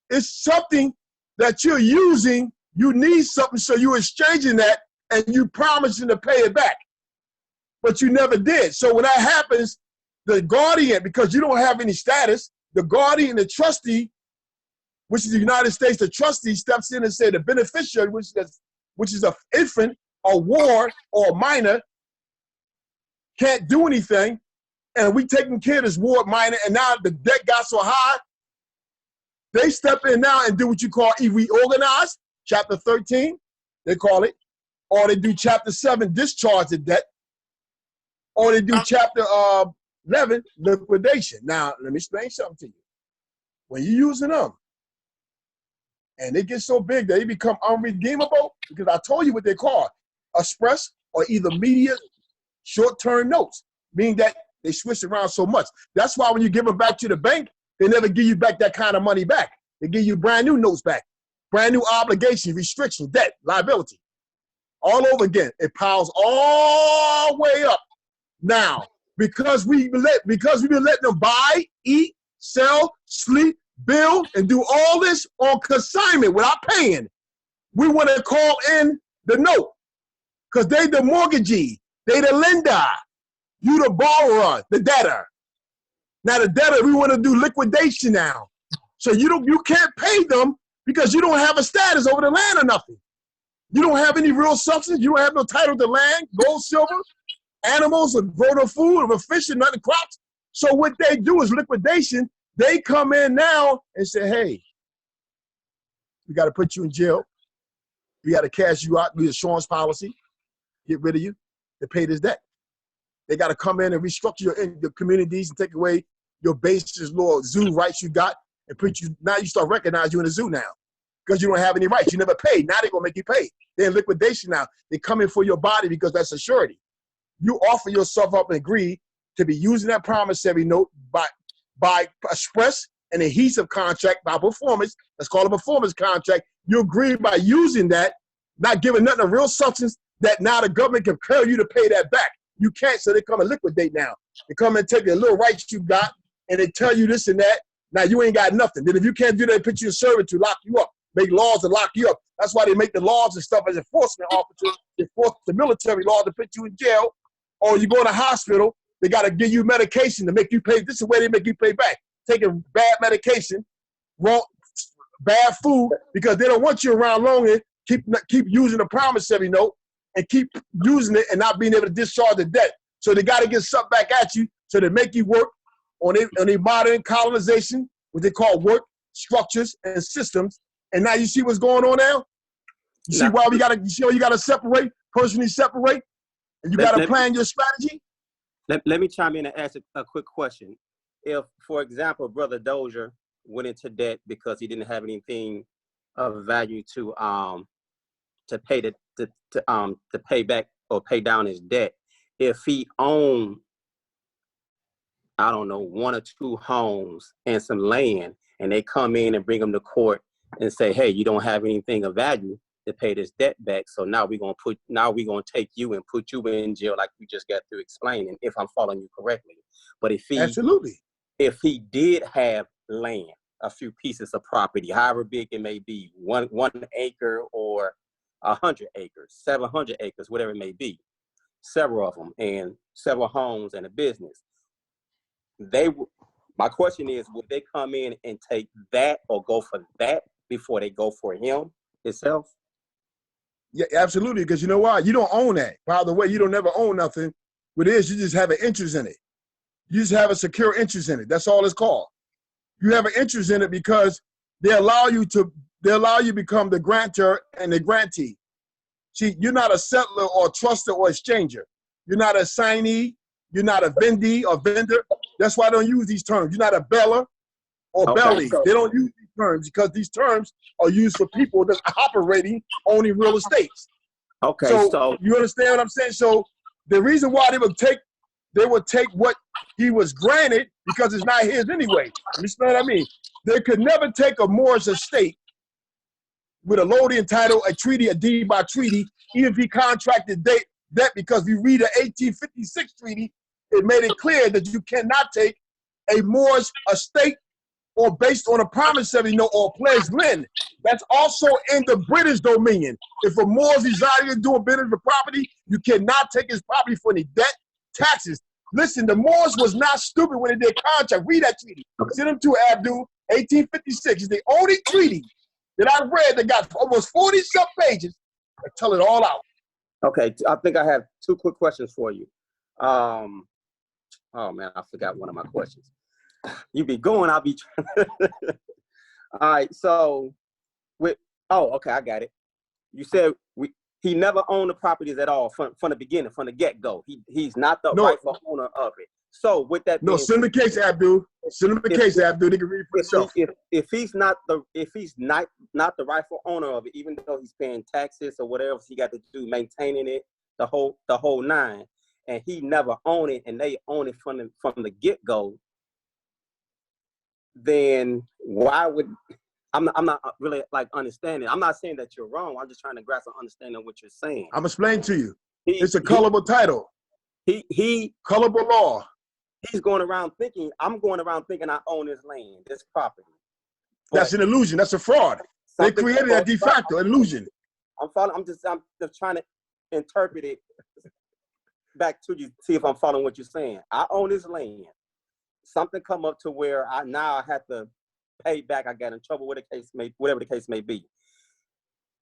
it's something that you're using. You need something, so you're exchanging that and you promising to pay it back. But you never did. So when that happens, the guardian, because you don't have any status, the guardian, the trustee, which is the United States, the trustee steps in and says the beneficiary, which is an infant, a ward, or a minor, can't do anything, and we taking care of this ward minor, and now the debt got so high, they step in now and do what you call reorganize, chapter 13, they call it, or they do chapter 7, discharge the debt, or they do chapter 11, liquidation. Now, let me explain something to you. When you're using them, and they get so big that they become unredeemable, because I told you what they call express or either immediate short-term notes, meaning that they switch around so much. That's why when you give them back to the bank, they never give you back that kind of money back. They give you brand new notes back, brand new obligations, restrictions, debt, liability. All over again. It piles all the way up. Now, because we've been letting them buy, eat, sell, sleep, build, and do all this on consignment without paying, we want to call in the note because they the mortgagee, they the lender, you the borrower, the debtor. Now the debtor, we want to do liquidation now. So you can't pay them because you don't have a status over the land or nothing. You don't have any real substance. You don't have no title to land, gold, silver, animals, or grow no food, or fish, and nothing, crops. So what they do is liquidation. They come in now and say, hey, we got to put you in jail. We got to cash you out, do insurance policy, get rid of you to pay this debt. They got to come in and restructure your communities and take away your basis law zoo rights you got and put you, now you start recognizing you in the zoo now because you don't have any rights. You never paid. Now they're going to make you pay. They're in liquidation now. They come in for your body because that's a surety. You offer yourself up and agree to be using that promissory note by express and adhesive contract by performance. Let's call it a performance contract. You agree by using that, not giving nothing of real substance, that now the government can compel you to pay that back. You can't, so they come and liquidate now. They come and take the little rights you got, and they tell you this and that. Now you ain't got nothing. Then if you can't do that, they put you in servitude, lock you up, make laws to lock you up. That's why they make the laws and stuff as enforcement officers. They force the military law to put you in jail, or you go in a hospital, they got to give you medication to make you pay. This is the way they make you pay back. Taking bad medication, wrong, bad food, because they don't want you around longer. Keep using the promissory note and keep using it and not being able to discharge the debt. So they got to get something back at you, so they make you work on a modern colonization, what they call work structures and systems. And now you see what's going on now? You see why you got to separate, personally separate, and you got to plan your strategy? Let me chime in and ask a quick question. If, for example, Brother Dozier went into debt because he didn't have anything of value to pay to pay back or pay down his debt, if he owned, I don't know, 1 or 2 homes and some land, and they come in and bring him to court and say, hey, you don't have anything of value to pay this debt back, so now we're gonna take you and put you in jail, like we just got through explaining, if I'm following you correctly. But if he did have land, a few pieces of property, however big it may be, one acre or 100 acres, 700 acres, whatever it may be, several of them, and several homes and a business, my question is, would they come in and take that or go for that before they go for him itself? Yeah, absolutely, because you know why? You don't own that. By the way, you don't never own nothing. What it is, you just have an interest in it. You just have a secure interest in it. That's all it's called. You have an interest in it because they allow you to become the grantor and the grantee. See, you're not a settler or a truster or exchanger. You're not a signee. You're not a vendee or vendor. That's why I don't use these terms. You're not a beller or belly. They don't use these terms because these terms are used for people that's operating owning real estates. Okay, so you understand what I'm saying? So the reason why they would take what he was granted because it's not his anyway. You understand what I mean? They could never take a Moors estate with a loading title, a treaty, a deed by treaty, even if he contracted that, because we read the 1856 treaty, it made it clear that you cannot take a Moors estate or based on a promissory note or pledged land. That's also in the British dominion. If a Moors residing and doing business with property, you cannot take his property for any debt, taxes. Listen, the Moors was not stupid when they did contract. Read that treaty. Send them to Abdul, 1856. It's the only treaty that I read that got almost 40-some pages that tell it all out. Okay, I think I have 2 quick questions for you. Oh man, I forgot one of my questions. You be going, I'll be trying. All right, so okay, I got it. You said he never owned the properties at all from the beginning, from the get-go. He's not the rightful owner of it. So with that being send him the case, Abdul. Send him the case, Abdul. They can read it for himself. If he's not the rightful owner of it, even though he's paying taxes or whatever he got to do, maintaining it, the whole 9, and he never owned it, and they own it from the get-go, then why would I'm not really like understanding. I'm not saying that you're wrong. I'm just trying to grasp an understanding of what you're saying. I'm explaining to you. It's a colorable title. Colorable law. I'm going around thinking I own this land, this property. That's an illusion. That's a fraud. They created that de facto illusion. I'm just trying to interpret it back to you, see if I'm following what you're saying. I own this land. Something come up to where I have to paid back, I got in trouble, whatever the case may be.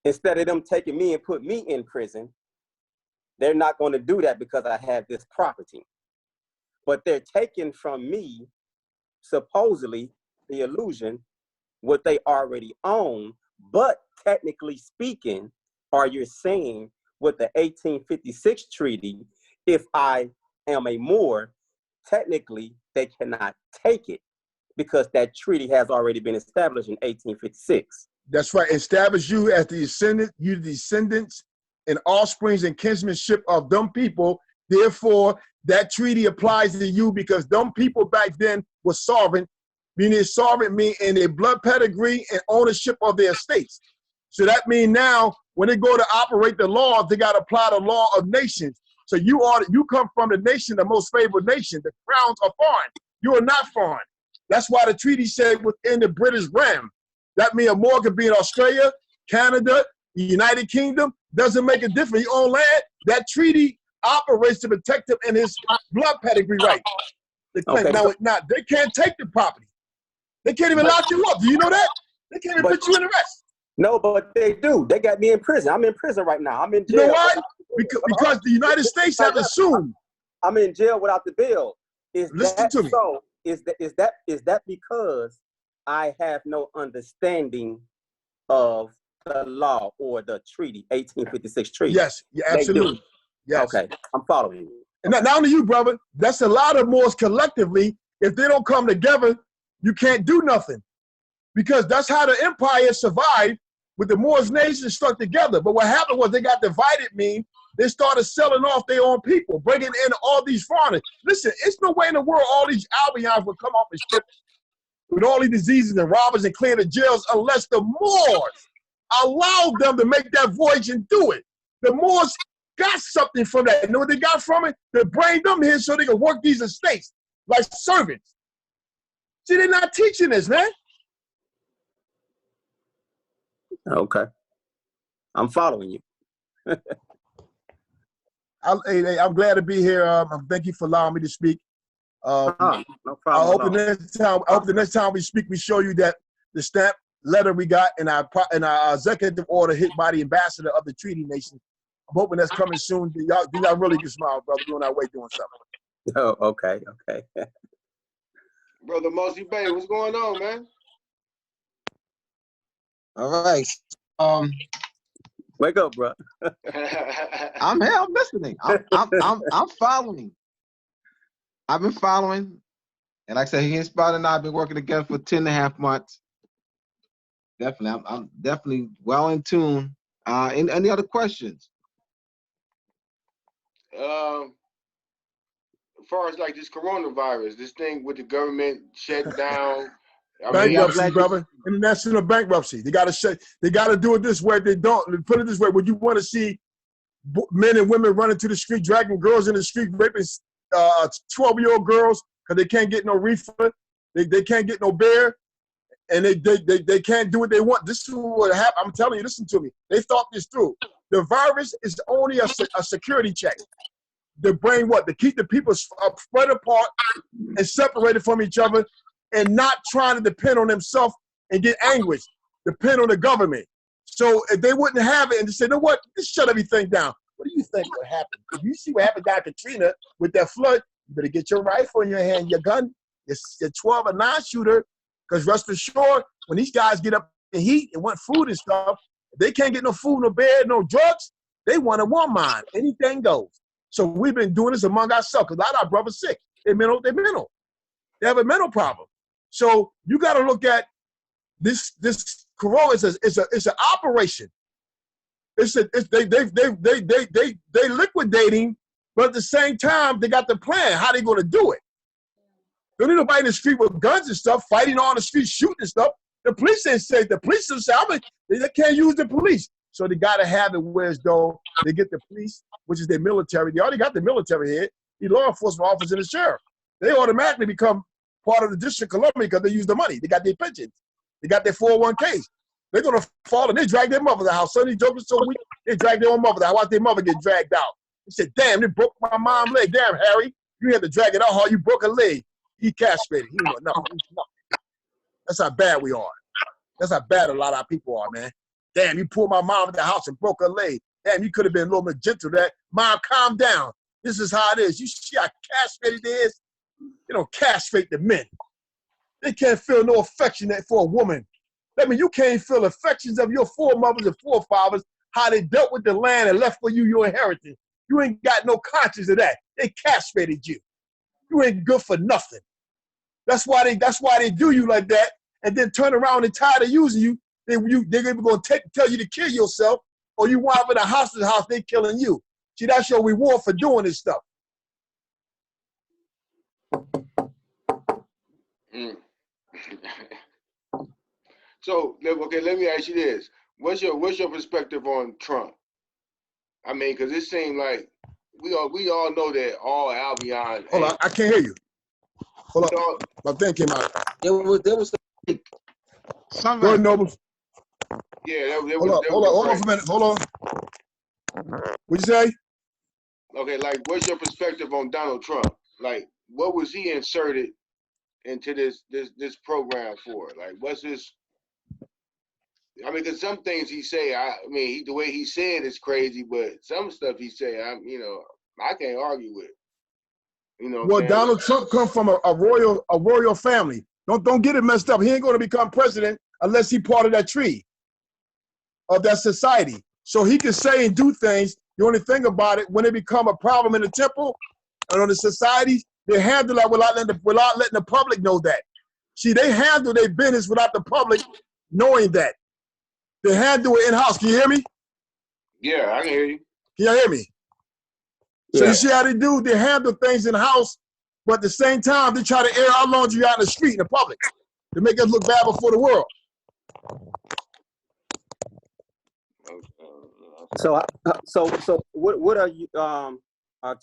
Instead of them taking me and put me in prison, they're not going to do that because I have this property. But they're taking from me, supposedly, the illusion, what they already own. But technically speaking, are you saying with the 1856 treaty, if I am a Moor, technically they cannot take it because that treaty has already been established in 1856. That's right. Establish you as the descendants and offsprings and kinsmanship of them people. Therefore, that treaty applies to you because them people back then were sovereign. Meaning sovereign mean in their blood pedigree and ownership of their estates. So that means now when they go to operate the laws, they got to apply the law of nations. So you come from the nation, the most favored nation. The crowns are foreign. You are not foreign. That's why the treaty said within the British realm. That means a Moor could be in Australia, Canada, the United Kingdom. Doesn't make a difference. You own land. That treaty operates to protect him in his blood pedigree right. Okay. Now they can't take the property. They can't even lock you up. Do you know that? They can't even put you in arrest. No, but they do. They got me in prison. I'm in prison right now. I'm in jail. You know why? Because the United States have assumed. I'm in jail without the bill. Listen to me. So is that because I have no understanding of the law or the treaty, 1856 treaty? Yes, yeah, absolutely. Yes. Okay, I'm following you. And not only you, brother, that's a lot of Moors collectively. If they don't come together, you can't do nothing. Because that's how the empire survived with the Moors nation stuck together. But what happened was they got divided, they started selling off their own people, bringing in all these foreigners. Listen, it's no way in the world all these Albions would come off the ship with all these diseases and robbers and clear the jails unless the Moors allowed them to make that voyage and do it. The Moors got something from that. You know what they got from it? They bring them here so they can work these estates like servants. See, they're not teaching this, man. Okay. I'm following you. I'm glad to be here. Thank you for allowing me to speak. No problem. I hope the next time we speak, we show you that the stamp letter we got in our executive order hit by the ambassador of the treaty nation. I'm hoping that's coming soon. Y'all really can smile, brother. We're on our way doing something. Oh, okay. Brother Mossy Bay, what's going on, man? All right. Wake up, bro. I'm here. I'm listening. I'm following. I've been following, and like I said, he and Spot and I have been working together for 10.5 months. Definitely, I'm definitely well in tune. Any other questions? As far as like this coronavirus, this thing with the government shutting down. Bankruptcy, brother. International bankruptcy. They got to do it this way. If they don't, put it this way. Would you want to see men and women running to the street, dragging girls in the street, raping 12-year-old girls because they can't get no refund? They can't get no bear, and they can't do what they want. This is what happened. I'm telling you, listen to me. They thought this through. The virus is only a security check. The brain to keep the people spread apart and separated from each other, and not trying to depend on themselves and get anguish, depend on the government. So if they wouldn't have it and just say, you know what, just shut everything down. What do you think would happen? If you see what happened down Katrina with that flood, you better get your rifle in your hand, your gun, your 12 or 9 shooter, because rest assured, when these guys get up in heat and want food and stuff, if they can't get no food, no bed, no drugs, they want a one mind. Anything goes. So we've been doing this among ourselves because a lot of our brothers sick. They're mental. They have a mental problem. So you got to look at this corona. It's an operation. They liquidating, but at the same time they got the plan. How they going to do it? Don't need nobody in the street with guns and stuff, fighting on the street, shooting and stuff. The police ain't say. The police don't say. They can't use the police. So they got to have it where as though they get the police, which is their military. They already got the military here. The law enforcement officers and the sheriff. They automatically become part of the District of Columbia because they use the money. They got their pensions. They got their 401ks. They're going to fall and they drag their mother to the house. Sonny jokers so weak, they drag their own mother to the house. Watch their mother get dragged out. They said, damn, they broke my mom's leg. Damn, Harry, you had to drag it out hard. You broke a leg. He castrated. He was nothing. That's how bad we are. That's how bad a lot of our people are, man. Damn, you pulled my mom in the house and broke her leg. Damn, you could have been a little more gentle to that. Mom, calm down. This is how it is. You see how castrated it is? They don't castrate the men. They can't feel no affection for a woman. That means you can't feel affections of your foremothers and forefathers, how they dealt with the land and left for you your inheritance. You ain't got no conscience of that. They castrated you. You ain't good for nothing. That's why they do you like that, and then turn around and tired of using you. They're going to tell you to kill yourself, or you wind up in a hostage house, they killing you. See, that's your reward for doing this stuff. Mm. So, okay, let me ask you this. What's your perspective on Trump? I mean, because it seemed like we all know that all Albion. Hold on, I can't hear you. Hold on, my thing came out. There was some Go ahead, Nobles. Yeah, Hold on for a minute. Hold on. What'd you say? Okay, like, what's your perspective on Donald Trump? Like, what was he inserted into this program for? Like, what's his? I mean, because some things he say, the way he said is crazy, but some stuff he say, I can't argue with. Well, Donald Trump come from a royal family. Don't get it messed up. He ain't going to become president unless he part of that tree, of that society. So he can say and do things. The only thing about it, when it become a problem in the temple and on the societies, they handle that without letting the public know that. See, they handle their business without the public knowing that. They handle it in-house. Can you hear me? Yeah, I can hear you. Can you hear me? So you see how they do? They handle things in-house, but at the same time, they try to air our laundry out in the street in the public to make us look bad before the world. So what are you our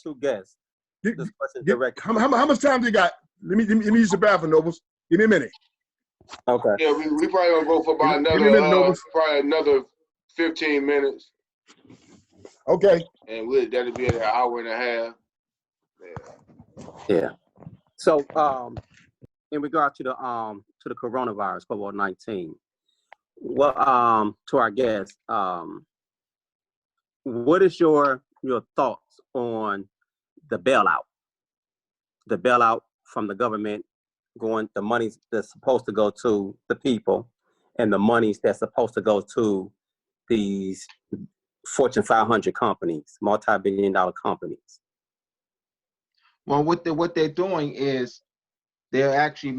two guests? This question direct. How much time do you got? Let me use the bathroom, Nobles. Give me a minute. Okay. Yeah, we probably gonna go for about probably another 15 minutes. Okay. And that'll be an hour and a half. Yeah. So in regard to the coronavirus, COVID-19, well, to our guests, what is your thoughts on the bailout from the government, the monies that's supposed to go to the people and the monies that's supposed to go to these Fortune 500 companies, multi-billion-dollar companies? Well, what they're doing is they're actually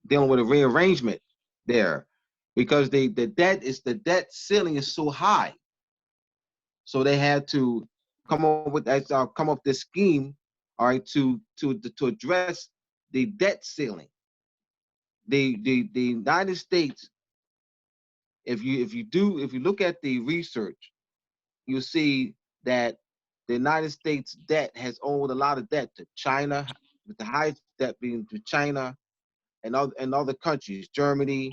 dealing with a rearrangement there, because the debt ceiling is so high. So they had to come up this scheme, all right, to address the debt ceiling. The United States, if you look at the research, you see that the United States debt has owed a lot of debt to China, with the highest debt being to China and other countries, Germany,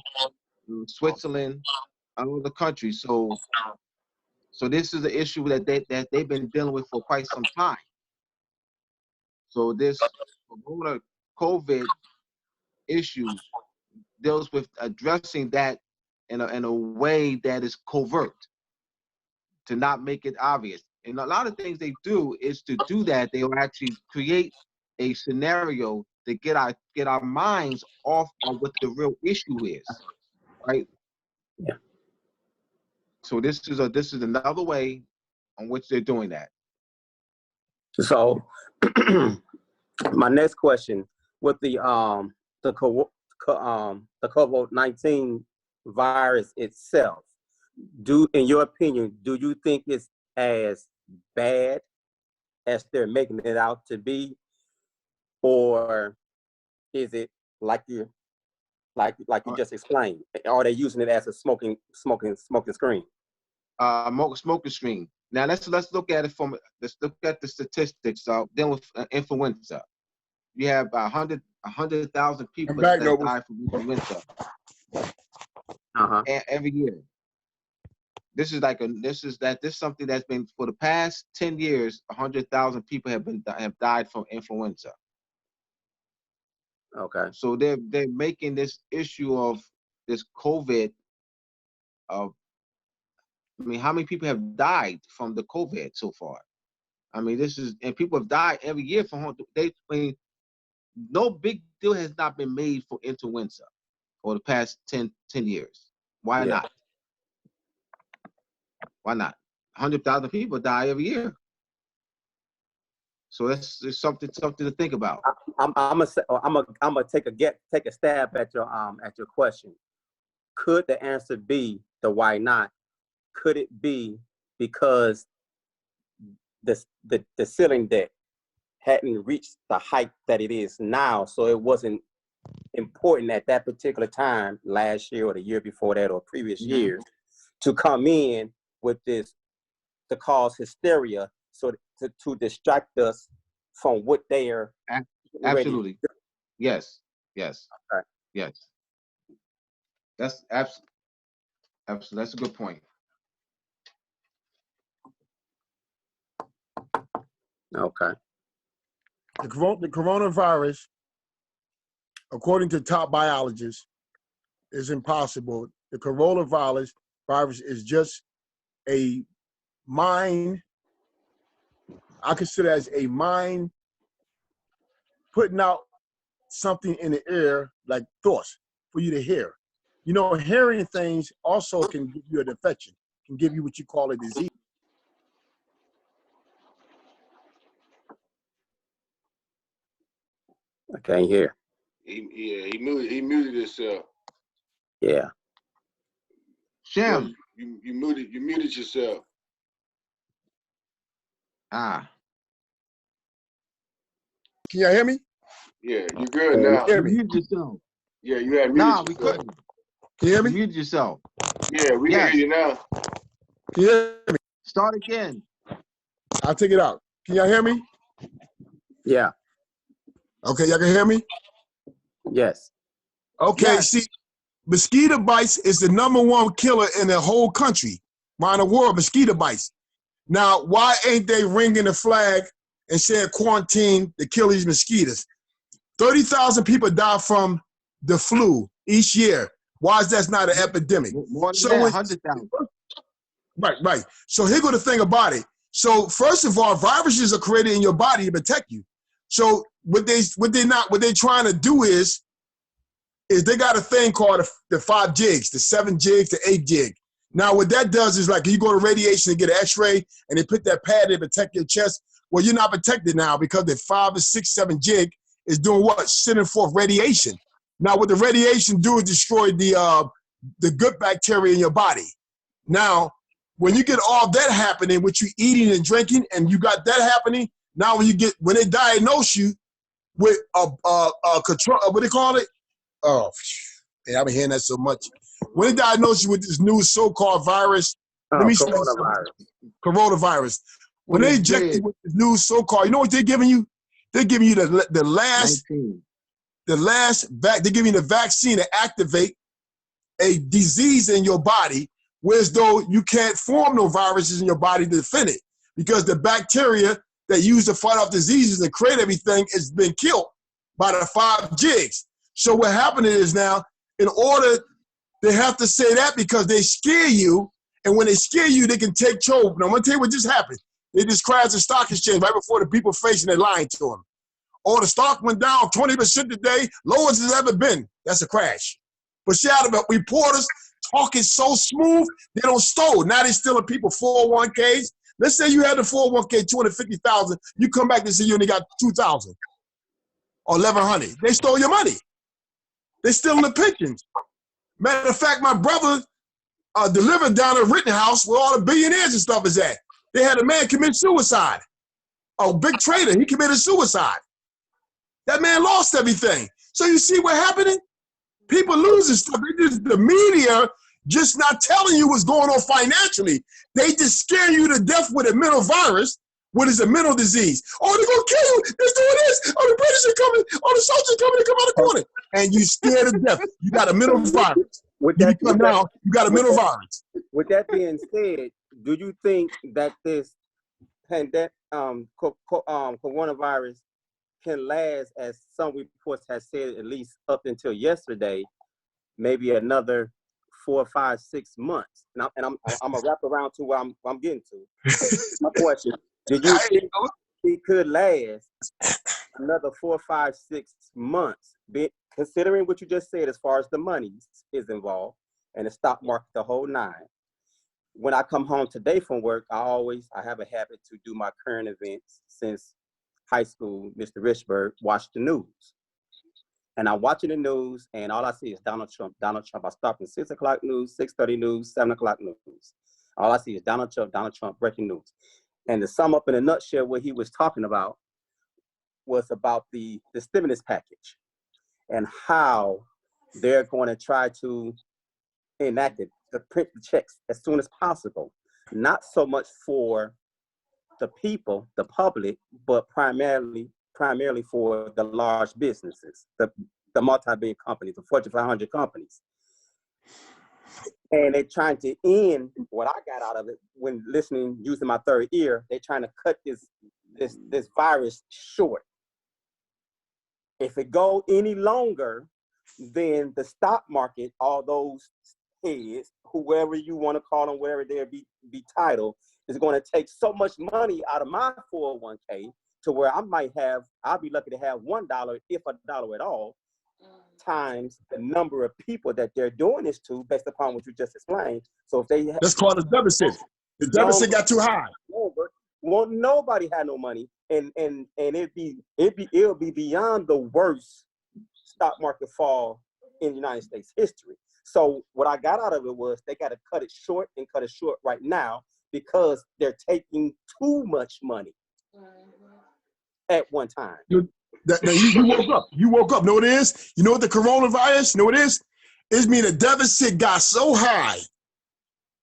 Switzerland, and other countries. So this is an issue that they've been dealing with for quite some time. So this COVID issue deals with addressing that in a way that is covert, to not make it obvious. And a lot of things they do is to do that. They will actually create a scenario to get our minds off of what the real issue is, right? Yeah. So this is another way on which they're doing that. So my next question, with the COVID-19 virus itself, in your opinion, do you think it's as bad as they're making it out to be, or is it like you just explained? Are they using it as a smoking screen? Smoking screen. Now let's look at it let's look at the statistics. Dealing with influenza, you have 100,000 people that die from influenza every year. This is something that's been, for the past 10 years, 100,000 people have died from influenza. Okay. So they're making this issue of this COVID. I mean, how many people have died from the COVID so far? I mean, and people have died every year from no big deal has not been made for influenza over the past 10 years. Why not? Why not? 100,000 people die every year. So it's something to think about. I'm gonna take a stab at your question. Could the answer be the why not? Could it be because the ceiling debt hadn't reached the height that it is now, so it wasn't important at that particular time last year or the year before that or previous years to come in with this to cause hysteria, so to distract us from what they are absolutely ready. Yes. Okay. Yes, that's absolutely that's a good point. Okay. The coronavirus, according to top biologists, is impossible. The coronavirus is just a mind. I consider it as a mind putting out something in the air, like thoughts for you to hear. You know, hearing things also can give you an infection, can give you what you call a disease. I can't hear. He muted himself. Yeah. Shem. You muted yourself. Ah. Can y'all hear me? Yeah, you're good now. You muted yourself. Yeah, you had muted Nah, yourself. we couldn't. Can you hear me? You muted yourself. Yeah, we can hear you now. Can you hear me? Start again. I'll take it out. Can y'all hear me? Yeah. Okay, y'all can hear me? Yes. Okay, Yes. see, mosquito bites is the #1 killer in the whole country. Around the world, mosquito bites. Now, why ain't they ringing the flag and saying quarantine to kill these mosquitoes? 30,000 people die from the flu each year. Why is that not an epidemic? More than that, 100,000. Right. So here go the thing about it. So first of all, viruses are created in your body to protect you. So what they trying to do is they got a thing called the 5 jigs, the 7 jigs, the 8 jig. Now what that does is, like, you go to radiation and get an X-ray and they put that pad to protect your chest. Well, you're not protected now because the 5 or 6, 7 jig is doing what? Sending forth radiation. Now what the radiation do is destroy the good bacteria in your body. Now, when you get all that happening, what you eating and drinking, and you got that happening, now when they diagnose you with a control, what do they call it? Oh, yeah, I've been hearing that so much. When they diagnose you with this new so-called virus, let me say coronavirus. When they inject you with this new so-called, you know what they're giving you? They're giving you the last, 19. They're giving you the vaccine to activate a disease in your body, whereas though you can't form no viruses in your body to defend it, because the bacteria that use to fight off diseases and create everything has been killed by the 5 jigs. So what happening is now, in order, they have to say that because they scare you, and when they scare you, they can take control. Now I'm gonna tell you what just happened. They just crashed the stock exchange right before the people facing it lying to them. Oh, the stock went down 20% today, lowest it's ever been. That's a crash. But see how the reporters talking so smooth, they don't stole. Now they stealing people 401ks. Let's say you had the 401k, 250,000. You come back and say you only got 2,000 or 1,100. They stole your money. They stealing the pensions. Matter of fact, my brother delivered down at Rittenhouse where all the billionaires and stuff is at. They had a man commit suicide. A big trader, he committed suicide. That man lost everything. So you see what happening? People losing stuff. The media just not telling you what's going on financially. They just scare you to death with a mental virus, what is a mental disease. Oh, they're going to kill you. They're doing this. Oh, the British are coming. Oh, the soldiers are coming to come out of the corner. And you scared to death. You got a mental virus. You got a mental virus. With that being said, do you think that this pandemic, coronavirus can last, as some reports have said, at least up until yesterday, maybe another 4, 5, 6 months. And I'm gonna wrap around to where I'm getting to. My question: do you think it could last another 4, 5, 6 months? Considering what you just said, as far as the money is involved and the stock market, the whole nine. When I come home today from work, I have a habit to do my current events since high school. Mr. Richburg, watch the news. And I'm watching the news, and all I see is Donald Trump, Donald Trump. I start from 6 o'clock news, 6:30 news, 7 o'clock news. All I see is Donald Trump, breaking news. And to sum up in a nutshell, what he was talking about was about the stimulus package and how they're going to try to enact it, to print the checks as soon as possible. Not so much for the people, the public, but primarily for the large businesses, the multi-billion companies, the Fortune 500 companies. And they're trying to end, what I got out of it when listening, using my third ear, they're trying to cut this virus short. If it go any longer, then the stock market, all those heads, whoever you want to call them, whatever they be titled, is going to take so much money out of my 401k to where I'll be lucky to have $1, if $1 at all, times the number of people that they're doing this to, based upon what you just explained. So if they That's called a deficit. The deficit got too high. Won't nobody have no money, and it'll be beyond the worst stock market fall in United States history. So what I got out of it was they got to cut it short and cut it short right now because they're taking too much money at one time. You woke up. You woke up. Know what it is? You know what the coronavirus? You know what it is? It means the deficit got so high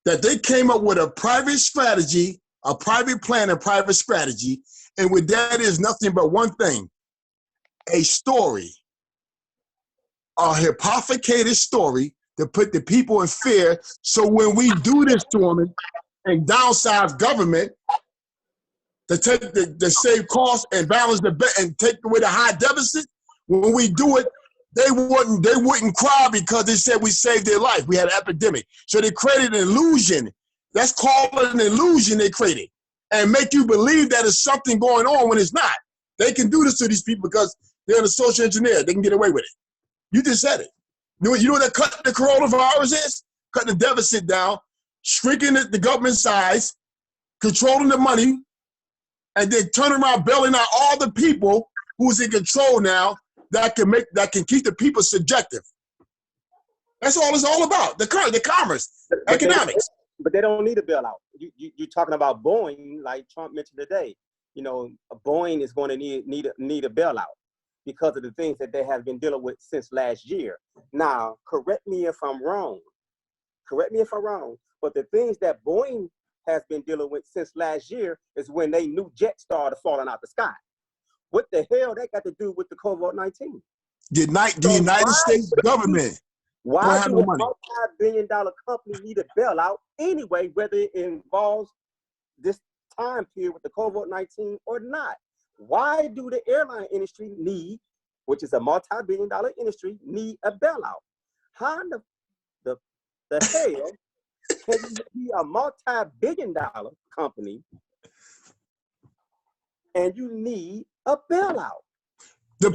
that they came up with a private strategy, a private plan, a private strategy. And with that is nothing but one thing, a story, a hypothecated story to put the people in fear. So when we do this to them and downsize government to take the save costs and balance and take away the high deficit, when we do it, they wouldn't cry because they said we saved their life. We had an epidemic. So they created an illusion. That's called an illusion they created. And make you believe that there's something going on when it's not. They can do this to these people because they're the social engineer. They can get away with it. You just said it. You know what that cutting the coronavirus is? Cutting the deficit down, shrinking the government size, controlling the money, and then turn around bailing out all the people who's in control now that can keep the people subjective. That's all it's all about. The commerce, economics. But they don't need a bailout. You're talking about Boeing, like Trump mentioned today. You know, Boeing is going to need a bailout because of the things that they have been dealing with since last year. Now, correct me if I'm wrong. But the things that Boeing has been dealing with since last year is when they new jets started falling out the sky. What the hell that got to do with the COVID-19? The United States government. Why do a multi-billion-dollar company need a bailout anyway, whether it involves this time period with the COVID-19 or not? Why do the airline industry which is a multi-billion-dollar industry, need a bailout? How in the hell can you be a multi-billion-dollar company and you need a bailout? You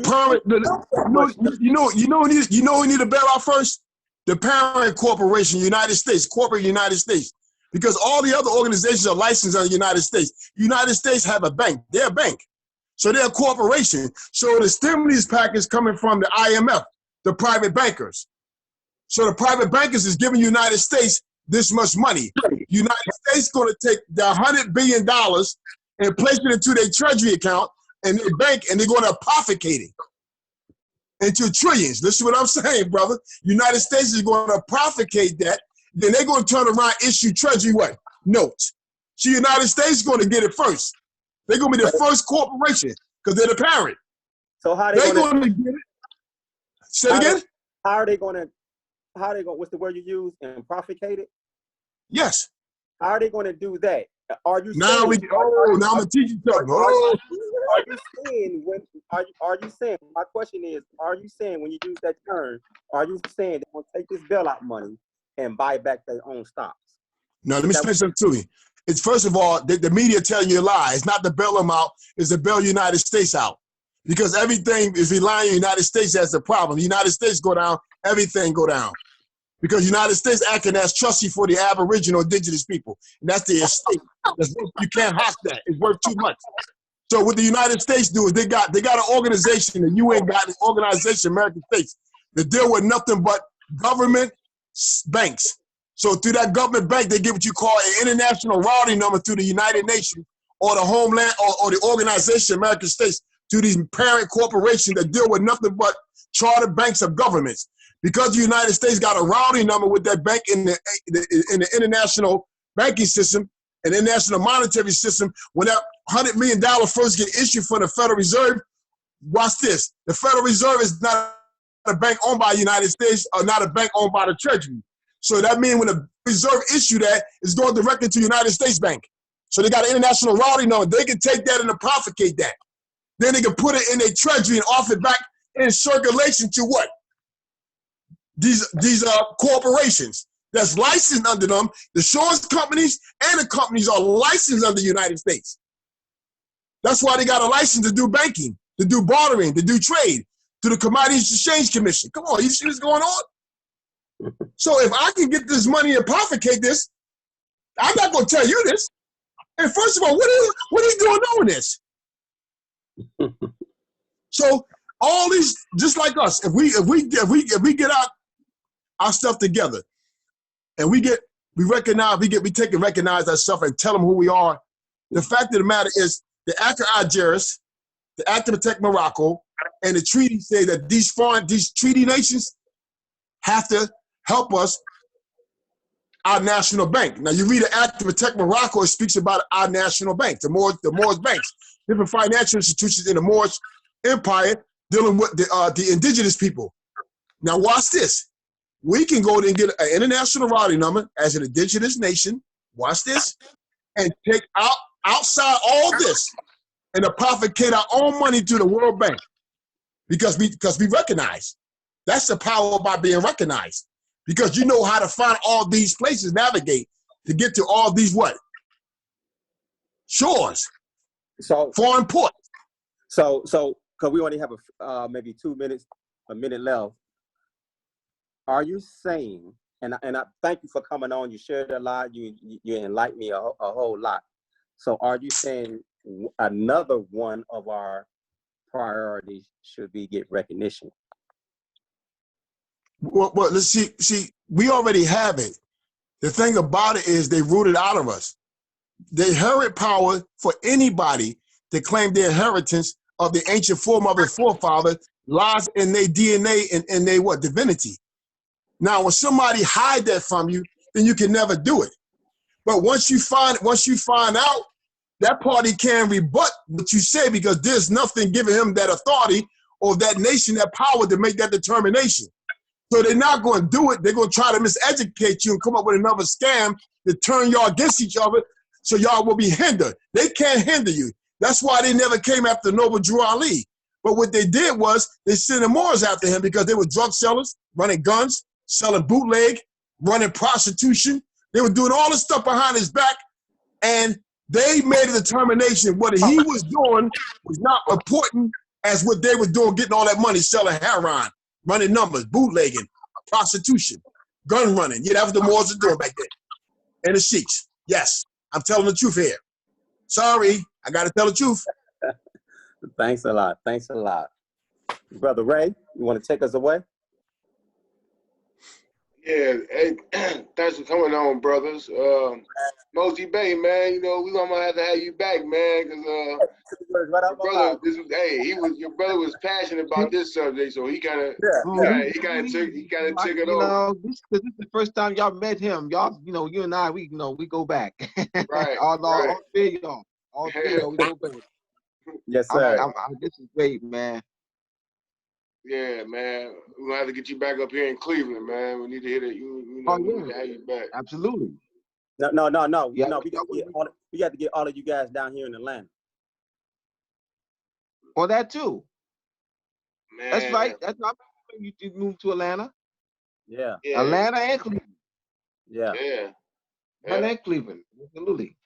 know who need a bailout first? The parent corporation, United States, corporate United States. Because all the other organizations are licensed in the United States. United States have a bank. They're a bank. So they're a corporation. So the stimulus package coming from the IMF, the private bankers. So the private bankers is giving United States this much money. United States going to take the $100 billion and place it into their treasury account and their bank, and they're going to profligate it into trillions. Listen to what I'm saying, brother. United States is going to profligate that. Then they're going to turn around, issue treasury what? Notes. So United States is going to get it first. They're going to be the first corporation because they're the parent. So how they're going to get it? Say it again? How are they going, what's the word you use? And profligate it? Yes. How are they going to do that? Are you now saying, now I'm going to teach you something. Are you saying are you saying, my question is, are you saying when you use that term, are you saying they're going to take this bailout money and buy back their own stocks? No, let me explain something to you. It's first of all, the media telling you a lie. It's not to bail them out, it's to bail the United States out. Because everything is relying on the United States as the problem. The United States go down, everything go down. Because the United States acting as trustee for the Aboriginal indigenous people. And that's the estate. You can't hock that. It's worth too much. So what the United States do is they got an organization, the UN got an organization, American States, that deal with nothing but government banks. So through that government bank, they get what you call an international routing number through the United Nations or the homeland or the organization, American States, to these parent corporations that deal with nothing but charter banks of governments. Because the United States got a routing number with that bank in the international banking system and international monetary system, when that $100 million first get issued from the Federal Reserve, watch this. The Federal Reserve is not a bank owned by the United States or not a bank owned by the Treasury. So that means when the Reserve issue that, it's going directly to the United States Bank. So they got an international routing number. They can take that and propagate that. Then they can put it in their treasury and offer it back in circulation to what? These corporations that's licensed under them. The insurance companies and the companies are licensed under the United States. That's why they got a license to do banking, to do bartering, to do trade, to the Commodities Exchange Commission. Come on, you see what's going on? So if I can get this money and propagate this, I'm not going to tell you this. And first of all, what are you doing knowing this? So all these, just like us, if we get our stuff together, and we take and recognize ourselves and tell them who we are. The fact of the matter is, the Act of Algiers, the Act to Protect Morocco, and the treaty say that these treaty nations have to help us, our national bank. Now you read the Act to Protect Morocco, it speaks about our national bank, the Moors banks, different financial institutions in the Moors Empire dealing with the indigenous people. Now watch this. We can go and get an international routing number as an indigenous nation, watch this, and take outside all this and propagate our own money to the World Bank because we recognize. That's the power by being recognized. Because you know how to find all these places, navigate to get to all these what? Shores. So foreign ports. So because we only have maybe 2 minutes, a minute left. Are you saying, and I thank you for coming on, you shared a lot, you enlightened me a whole lot. So are you saying another one of our priorities should be get recognition? Well, let's see, we already have it. The thing about it is they rooted out of us. The inherent power for anybody to claim the inheritance of the ancient foremother and forefather lies in their DNA and their what? Divinity. Now, when somebody hide that from you, then you can never do it. But once you find out, that party can rebut what you say because there's nothing giving him that authority or that nation that power to make that determination. So they're not going to do it. They're going to try to miseducate you and come up with another scam to turn y'all against each other so y'all will be hindered. They can't hinder you. That's why they never came after Noble Drew Ali. But what they did was they sent the Moors after him because they were drug sellers, running guns, selling bootleg, running prostitution. They were doing all this stuff behind his back, and they made a determination what he was doing was not important as what they were doing, getting all that money, selling heroin, running numbers, bootlegging, prostitution, gun running. Yeah, that was the Moors were doing back then. And the Sheiks. Yes, I'm telling the truth here. Sorry, I got to tell the truth. Thanks a lot. Thanks a lot. Brother Ray, you want to take us away? Yeah, hey, thanks for coming on, brothers. Mosey Bay, man, you know, we're gonna have to have you back, man, because your brother was passionate about this subject, so he kind of took it over. Know, this is the first time y'all met him. Y'all, you know, you and I, we go back. Right. all three of y'all. All three of y'all, we go back. Yes, sir. This is great, man. Yeah, man. We're gonna have to get you back up here in Cleveland, man. We need to hit it. We need to have you back. Absolutely. No. Yeah. No, we got to get all of you guys down here in Atlanta. Well, that too. Man. That's right. That's not you moved to Atlanta. Yeah, Yeah. Atlanta and Cleveland. yeah, Yeah. Atlanta Yeah. and Cleveland. Absolutely.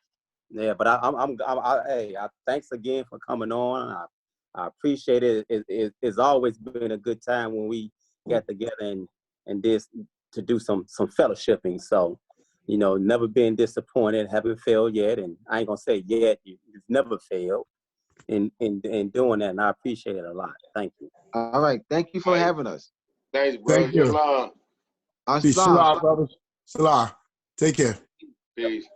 yeah. But hey, thanks again for coming on. I appreciate it. It's always been a good time when we get together and this to do some fellowshipping. So, never been disappointed, haven't failed yet, and I ain't gonna say yet. You've never failed in doing that, and I appreciate it a lot. Thank you. All right. Thank you for All right. having us. Thanks, bro. Thank you. Shalom. Peace. Assalam. Salah, brothers. Salah. Take care. Peace.